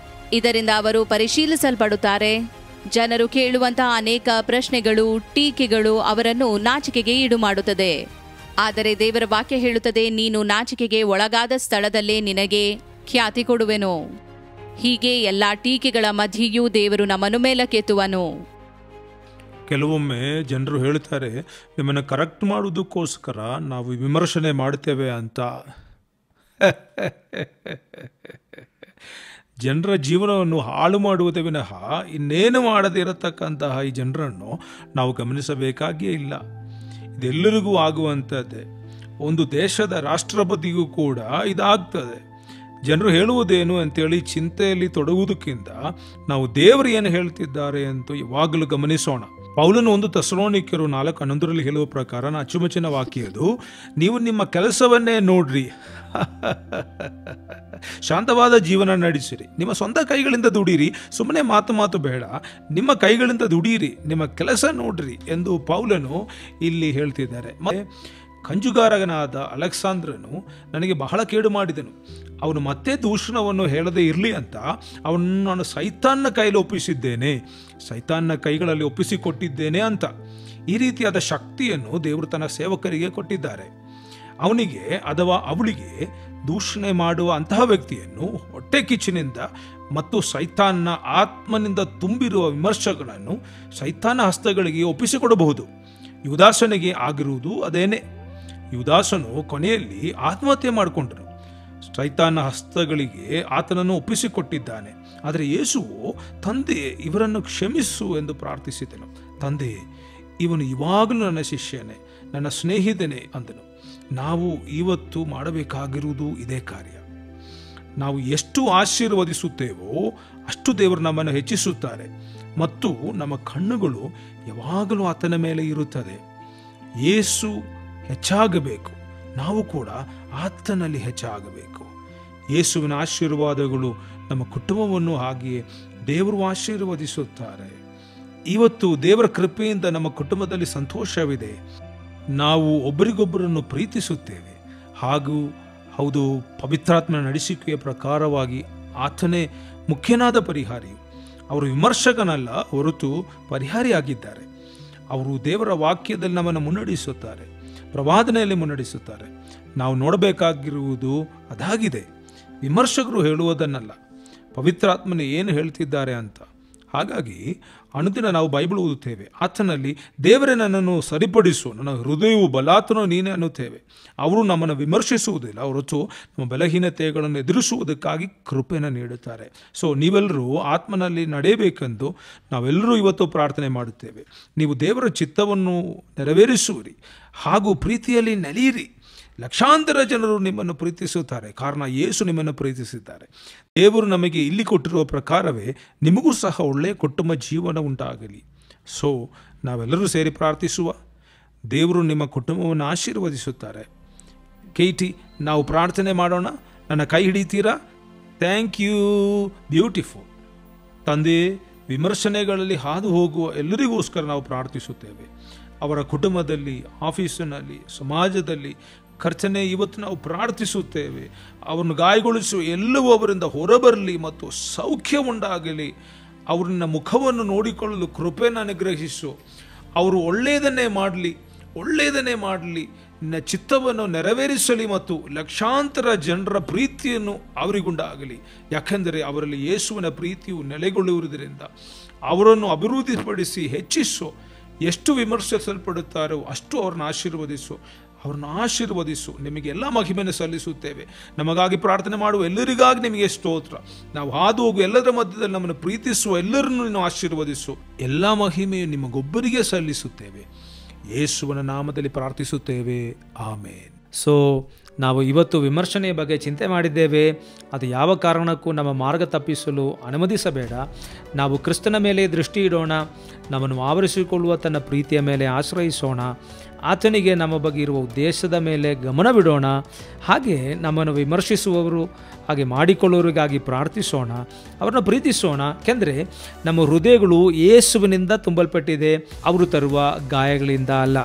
ಇದರಿಂದ ಅವರು ಪರಿಶೀಲಿಸಲ್ಪಡುತ್ತಾರೆ. ಜನರು ಕೇಳುವಂತಹ ಅನೇಕ ಪ್ರಶ್ನೆಗಳು, ಟೀಕೆಗಳು ಅವರನ್ನು ನಾಚಿಕೆಗೆ ಈಡು ಮಾಡುತ್ತದೆ. ಆದರೆ ದೇವರ ವಾಕ್ಯ ಹೇಳುತ್ತದೆ, ನೀನು ನಾಚಿಕೆಗೆ ಒಳಗಾದ ಸ್ಥಳದಲ್ಲೇ ನಿನಗೆ ಖ್ಯಾತಿ ಕೊಡುವೆನು. ಹೀಗೆ ಎಲ್ಲಾ ಟೀಕೆಗಳ ಮಧ್ಯೆಯೂ ದೇವರು ನಮ್ಮನ್ನು ಮೇಲಕ್ಕೆತ್ತುವನು. ಕೆಲವೊಮ್ಮೆ ಜನರು ಹೇಳ್ತಾರೆ, ನಿಮ್ಮನ್ನು ಕರೆಕ್ಟ್ ಮಾಡುವುದಕ್ಕೋಸ್ಕರ ನಾವು ವಿಮರ್ಶನೆ ಮಾಡ್ತೇವೆ ಅಂತ. ಜನರ ಜೀವನವನ್ನು ಹಾಳು ಮಾಡುವುದೇ ವಿನಃ ಇನ್ನೇನು ಮಾಡದೇ ಇರತಕ್ಕಂತಹ ಈ ಜನರನ್ನು ನಾವು ಗಮನಿಸಬೇಕಾಗಿಯೇ ಇಲ್ಲ. ಇದೆಲ್ಲರಿಗೂ ಆಗುವಂಥದ್ದೇ. ಒಂದು ದೇಶದ ರಾಷ್ಟ್ರಪತಿಗೂ ಕೂಡ ಇದಾಗ್ತದೆ. ಜನರು ಹೇಳುವುದೇನು ಅಂತೇಳಿ ಚಿಂತೆಯಲ್ಲಿ ತೊಡಗುವುದಕ್ಕಿಂತ ನಾವು ದೇವರು ಏನು ಹೇಳ್ತಿದ್ದಾರೆ ಅಂತ ಯಾವಾಗಲೂ ಗಮನಿಸೋಣ. ಪೌಲನು 1 ಥೆಸಲೋನಿಕರು 4:11 ಹೇಳುವ ಪ್ರಕಾರ, ಅಚ್ಚುಮೆಚ್ಚಿನ ವಾಕ್ಯ ಅದು, ನೀವು ನಿಮ್ಮ ಕೆಲಸವನ್ನೇ ನೋಡ್ರಿ, ಶಾಂತವಾದ ಜೀವನ ನಡೆಸಿರಿ, ನಿಮ್ಮ ಸ್ವಂತ ಕೈಗಳಿಂದ ದುಡೀರಿ, ಸುಮ್ಮನೆ ಮಾತು ಬೇಡ, ನಿಮ್ಮ ಕೈಗಳಿಂದ ದುಡೀರಿ, ನಿಮ್ಮ ಕೆಲಸ ನೋಡ್ರಿ ಎಂದು ಪೌಲನು ಇಲ್ಲಿ ಹೇಳ್ತಿದ್ದಾರೆ. ಕಂಜುಗಾರನಾದ ಅಲೆಕ್ಸಾಂದ್ರನು ನನಗೆ ಬಹಳ ಕೇಡು ಮಾಡಿದನು. ಅವನು ಮತ್ತೆ ದೂಷಣವನ್ನು ಹೇಳದೇ ಇರಲಿ ಅಂತ ಅವನನ್ನು ನಾನು ಸೈತಾನ್ನ ಕೈಯಲ್ಲಿ ಒಪ್ಪಿಸಿದ್ದೇನೆ, ಸೈತಾನ್ನ ಕೈಗಳಲ್ಲಿ ಒಪ್ಪಿಸಿಕೊಟ್ಟಿದ್ದೇನೆ ಅಂತ. ಈ ರೀತಿಯಾದ ಶಕ್ತಿಯನ್ನು ದೇವರು ತನ್ನ ಸೇವಕರಿಗೆ ಕೊಟ್ಟಿದ್ದಾರೆ. ಅವನಿಗೆ ಅಥವಾ ಅವಳಿಗೆ ದೂಷಣೆ ಮಾಡುವ ಅಂತಹ ವ್ಯಕ್ತಿಯನ್ನು ಹೊಟ್ಟೆ ಕಿಚ್ಚಿನಿಂದ ಮತ್ತು ಸೈತಾನ್ನ ಆತ್ಮನಿಂದ ತುಂಬಿರುವ ವಿಮರ್ಶೆಗಳನ್ನು ಸೈತಾನ ಹಸ್ತಗಳಿಗೆ ಒಪ್ಪಿಸಿಕೊಡಬಹುದು. ಯುದಾಸನಿಗೆ ಆಗಿರುವುದು ಅದೇನೆ. ಯುದಾಸನು ಕೊನೆಯಲ್ಲಿ ಆತ್ಮಹತ್ಯೆ ಮಾಡಿಕೊಂಡನು. ಸೈತಾನ ಹಸ್ತಗಳಿಗೆ ಆತನನ್ನು ಒಪ್ಪಿಸಿಕೊಟ್ಟಿದ್ದಾನೆ. ಆದರೆ ಯೇಸುವು, ತಂದೆ ಇವರನ್ನು ಕ್ಷಮಿಸು ಎಂದು ಪ್ರಾರ್ಥಿಸಿದನು. ತಂದೆ, ಇವನು ಇವಾಗಲೂ ನನ್ನ ಶಿಷ್ಯನೇ, ನನ್ನ ಸ್ನೇಹಿತನೇ ಅಂದನು. ನಾವು ಇವತ್ತು ಮಾಡಬೇಕಾಗಿರುವುದು ಇದೇ ಕಾರ್ಯ. ನಾವು ಎಷ್ಟು ಆಶೀರ್ವದಿಸುತ್ತೇವೋ ಅಷ್ಟು ದೇವರು ನಮ್ಮನ್ನು ಹೆಚ್ಚಿಸುತ್ತಾರೆ ಮತ್ತು ನಮ್ಮ ಕಣ್ಣುಗಳು ಯಾವಾಗಲೂ ಆತನ ಮೇಲೆ ಇರುತ್ತದೆ. ಯೇಸು ಹೆಚ್ಚಾಗಬೇಕು, ನಾವು ಕೂಡ ಆತನಲ್ಲಿ ಹೆಚ್ಚಾಗಬೇಕು. ಯೇಸುವಿನ ಆಶೀರ್ವಾದಗಳು ನಮ್ಮ ಕುಟುಂಬವನ್ನು ಹಾಗೆಯೇ ದೇವರು ಆಶೀರ್ವದಿಸುತ್ತಾರೆ. ಇವತ್ತು ದೇವರ ಕೃಪೆಯಿಂದ ನಮ್ಮ ಕುಟುಂಬದಲ್ಲಿ ಸಂತೋಷವಿದೆ. ನಾವು ಒಬ್ಬರಿಗೊಬ್ಬರನ್ನು ಪ್ರೀತಿಸುತ್ತೇವೆ. ಹಾಗೂ ಹೌದು, ಪವಿತ್ರಾತ್ಮನ ನಡೆಸಿಕೆಯ ಪ್ರಕಾರವಾಗಿ ಆತನೇ ಮುಖ್ಯನಾದ ಪರಿಹಾರಿಯು. ಅವರು ವಿಮರ್ಶಕನಲ್ಲ ಹೊರತು ಪರಿಹಾರಿಯಾಗಿದ್ದಾರೆ. ಅವರು ದೇವರ ವಾಕ್ಯದಲ್ಲಿ ನಮ್ಮನ್ನು ಮುನ್ನಡೆಸುತ್ತಾರೆ, ಪ್ರವಾದನೆಯಲ್ಲಿ ಮುನ್ನಡೆಸುತ್ತಾರೆ. ನಾವು ನೋಡಬೇಕಾಗಿರುವುದು ಅದಾಗಿದೆ, ವಿಮರ್ಶಕರು ಹೇಳುವುದನ್ನಲ್ಲ, ಪವಿತ್ರಾತ್ಮನೇ ಏನು ಹೇಳ್ತಿದ್ದಾರೆ ಅಂತ. ಹಾಗಾಗಿ ಅನುದಿನ ನಾವು ಬೈಬಲ್ ಓದುತ್ತೇವೆ, ಆತನಲ್ಲಿ ದೇವರೇ ನನ್ನನ್ನು ಸರಿಪಡಿಸು, ನನ್ನ ಹೃದಯವು ಬಲಾತನೋ ನೀನೇ ಅನ್ನುತ್ತೇವೆ. ಅವರು ನಮ್ಮನ್ನು ವಿಮರ್ಶಿಸುವುದಿಲ್ಲ, ಹೊರತು ನಮ್ಮ ಬಲಹೀನತೆಗಳನ್ನು ಎದುರಿಸುವುದಕ್ಕಾಗಿ ಕೃಪೆಯನ್ನು ನೀಡುತ್ತಾರೆ. ಸೊ ನೀವೆಲ್ಲರೂ ಆತ್ಮನಲ್ಲಿ ನಡೆಯಬೇಕೆಂದು ನಾವೆಲ್ಲರೂ ಇವತ್ತು ಪ್ರಾರ್ಥನೆ ಮಾಡುತ್ತೇವೆ. ನೀವು ದೇವರ ಚಿತ್ತವನ್ನು ನೆರವೇರಿಸುವಿರಿ ಹಾಗೂ ಪ್ರೀತಿಯಲ್ಲಿ ನೆಲೆಯಿರಿ. ಲಕ್ಷಾಂತರ ಜನರು ನಿಮ್ಮನ್ನು ಪ್ರೀತಿಸುತ್ತಾರೆ, ಕಾರಣ ಯೇಸು ನಿಮ್ಮನ್ನು ಪ್ರೀತಿಸಿದ್ದಾರೆ. ದೇವರು ನಮಗೆ ಇಲ್ಲಿ ಕೊಟ್ಟಿರುವ ಪ್ರಕಾರವೇ ನಿಮಗೂ ಸಹ ಒಳ್ಳೆಯ ಕುಟುಂಬ ಜೀವನ ಉಂಟಾಗಲಿ. ಸೊ ನಾವೆಲ್ಲರೂ ಸೇರಿ ಪ್ರಾರ್ಥಿಸುವ. ದೇವರು ನಿಮ್ಮ ಕುಟುಂಬವನ್ನು ಆಶೀರ್ವದಿಸುತ್ತಾರೆ. ಕೇಟಿ, ನಾವು ಪ್ರಾರ್ಥನೆ ಮಾಡೋಣ. ನನ್ನ ಕೈ ಹಿಡಿತೀರಾ? Thank you. ಬ್ಯೂಟಿಫುಲ್ ತಂದೆ, ವಿಮರ್ಶನೆಗಳಲ್ಲಿ ಹಾದು ಹೋಗುವ ಎಲ್ಲರಿಗೋಸ್ಕರ ನಾವು ಪ್ರಾರ್ಥಿಸುತ್ತೇವೆ. ಅವರ ಕುಟುಂಬದಲ್ಲಿ, ಆಫೀಸಿನಲ್ಲಿ, ಸಮಾಜದಲ್ಲಿ ಕರ್ತನೇ, ಇವತ್ತು ನಾವು ಪ್ರಾರ್ಥಿಸುತ್ತೇವೆ. ಅವರನ್ನು ಗಾಯಗೊಳಿಸುವ ಎಲ್ಲವೂ ಅವರಿಂದ ಹೊರಬರಲಿ ಮತ್ತು ಸೌಖ್ಯ ಉಂಟಾಗಲಿ. ಅವರನ್ನ ಮುಖವನ್ನು ನೋಡಿಕೊಳ್ಳಲು ಕೃಪೆಯನ್ನು ಅನುಗ್ರಹಿಸು. ಅವರು ಒಳ್ಳೆಯದನ್ನೇ ಮಾಡಲಿ, ನಿನ್ನ ಚಿತ್ತವನ್ನು ನೆರವೇರಿಸಲಿ ಮತ್ತು ಲಕ್ಷಾಂತರ ಜನರ ಪ್ರೀತಿಯನ್ನು ಅವರಿಗುಂಟಾಗಲಿ. ಯಾಕೆಂದರೆ ಅವರಲ್ಲಿ ಯೇಸುವಿನ ಪ್ರೀತಿಯು ನೆಲೆಗೊಳ್ಳುವುದರಿಂದ ಅವರನ್ನು ಅಭಿವೃದ್ಧಿಪಡಿಸಿ ಹೆಚ್ಚಿಸು. ಎಷ್ಟು ವಿಮರ್ಶಿಸಲ್ಪಡುತ್ತಾರೋ ಅಷ್ಟು ಅವ್ರನ್ನ ಆಶೀರ್ವದಿಸು. ನಿಮಗೆ ಎಲ್ಲ ಮಹಿಮೆಯನ್ನು ಸಲ್ಲಿಸುತ್ತೇವೆ. ನಮಗಾಗಿ ಪ್ರಾರ್ಥನೆ ಮಾಡುವ ಎಲ್ಲರಿಗಾಗಿ ನಿಮಗೆ ಸ್ತೋತ್ರ. ನಾವು ಹಾದು ಹೋಗುವ ಎಲ್ಲರ ಮಧ್ಯದಲ್ಲಿ ನಮ್ಮನ್ನು ಪ್ರೀತಿಸುವ ಎಲ್ಲರನ್ನು ನೀನು ಆಶೀರ್ವದಿಸು. ಎಲ್ಲ ಮಹಿಮೆಯು ನಿಮಗೊಬ್ಬರಿಗೆ ಸಲ್ಲಿಸುತ್ತೇವೆ. ಯೇಸುವಿನ ನಾಮದಲ್ಲಿ ಪ್ರಾರ್ಥಿಸುತ್ತೇವೆ, ಆಮೇನ್. ಸೊ ನಾವು ಇವತ್ತು ವಿಮರ್ಶನೆಯ ಬಗ್ಗೆ ಚಿಂತೆ ಮಾಡಿದ್ದೇವೆ. ಅದು ಯಾವ ಕಾರಣಕ್ಕೂ ನಮ್ಮ ಮಾರ್ಗ ತಪ್ಪಿಸಲು ಅನುಮತಿಸಬೇಡ. ನಾವು ಕ್ರಿಸ್ತನ ಮೇಲೆ ದೃಷ್ಟಿ ಇಡೋಣ. ನಮ್ಮನ್ನು ಆವರಿಸಿಕೊಳ್ಳುವ ತನ್ನ ಪ್ರೀತಿಯ ಮೇಲೆ ಆಶ್ರಯಿಸೋಣ. ಆತನಿಗೆ ನಮ್ಮ ಬಗ್ಗೆ ಇರುವ ಉದ್ದೇಶದ ಮೇಲೆ ಗಮನ ಬಿಡೋಣ. ಹಾಗೆ ನಮ್ಮನ್ನು ವಿಮರ್ಶಿಸುವವರು ಹಾಗೆ ಮಾಡಿಕೊಳ್ಳುವವರಿಗಾಗಿ ಪ್ರಾರ್ಥಿಸೋಣ, ಅವರನ್ನು ಪ್ರೀತಿಸೋಣ. ಯಾಕೆಂದರೆ ನಮ್ಮ ಹೃದಯಗಳು ಯೇಸುವಿನಿಂದ ತುಂಬಲ್ಪಟ್ಟಿದೆ, ಅವರು ತರುವ ಗಾಯಗಳಿಂದ ಅಲ್ಲ.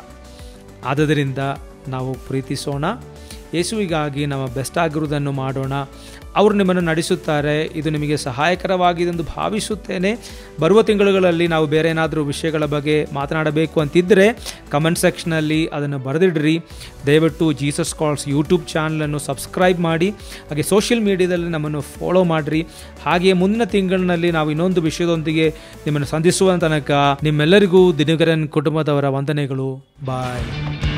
ಆದ್ದರಿಂದ ನಾವು ಪ್ರೀತಿಸೋಣ, ಯೇಸುವಿಗಾಗಿ ನಮ್ಮ ಬೆಸ್ಟ್ ಆಗಿರುವುದನ್ನು ಮಾಡೋಣ. ಅವರು ನಿಮ್ಮನ್ನು ನಡೆಸುತ್ತಾರೆ. ಇದು ನಿಮಗೆ ಸಹಾಯಕರವಾಗಿದೆ ಎಂದು ಭಾವಿಸುತ್ತೇನೆ. ಬರುವ ತಿಂಗಳುಗಳಲ್ಲಿ ನಾವು ಬೇರೆ ಏನಾದರೂ ವಿಷಯಗಳ ಬಗ್ಗೆ ಮಾತನಾಡಬೇಕು ಅಂತಿದ್ದರೆ ಕಮೆಂಟ್ ಸೆಕ್ಷನಲ್ಲಿ ಅದನ್ನು ಬರೆದಿಡ್ರಿ. ದಯವಿಟ್ಟು ಜೀಸಸ್ ಕಾಲ್ಸ್ ಯೂಟ್ಯೂಬ್ ಚಾನಲನ್ನು ಸಬ್ಸ್ಕ್ರೈಬ್ ಮಾಡಿ, ಹಾಗೆ ಸೋಷಿಯಲ್ ಮೀಡಿಯಾದಲ್ಲಿ ನಮ್ಮನ್ನು ಫಾಲೋ ಮಾಡಿರಿ. ಹಾಗೆಯೇ ಮುಂದಿನ ತಿಂಗಳಿನಲ್ಲಿ ನಾವು ಇನ್ನೊಂದು ವಿಷಯದೊಂದಿಗೆ ನಿಮ್ಮನ್ನು ಸಂಧಿಸುವ ತನಕ ನಿಮ್ಮೆಲ್ಲರಿಗೂ ದಿನಕರನ್ ಕುಟುಂಬದವರ ವಂದನೆಗಳು. ಬಾಯ್.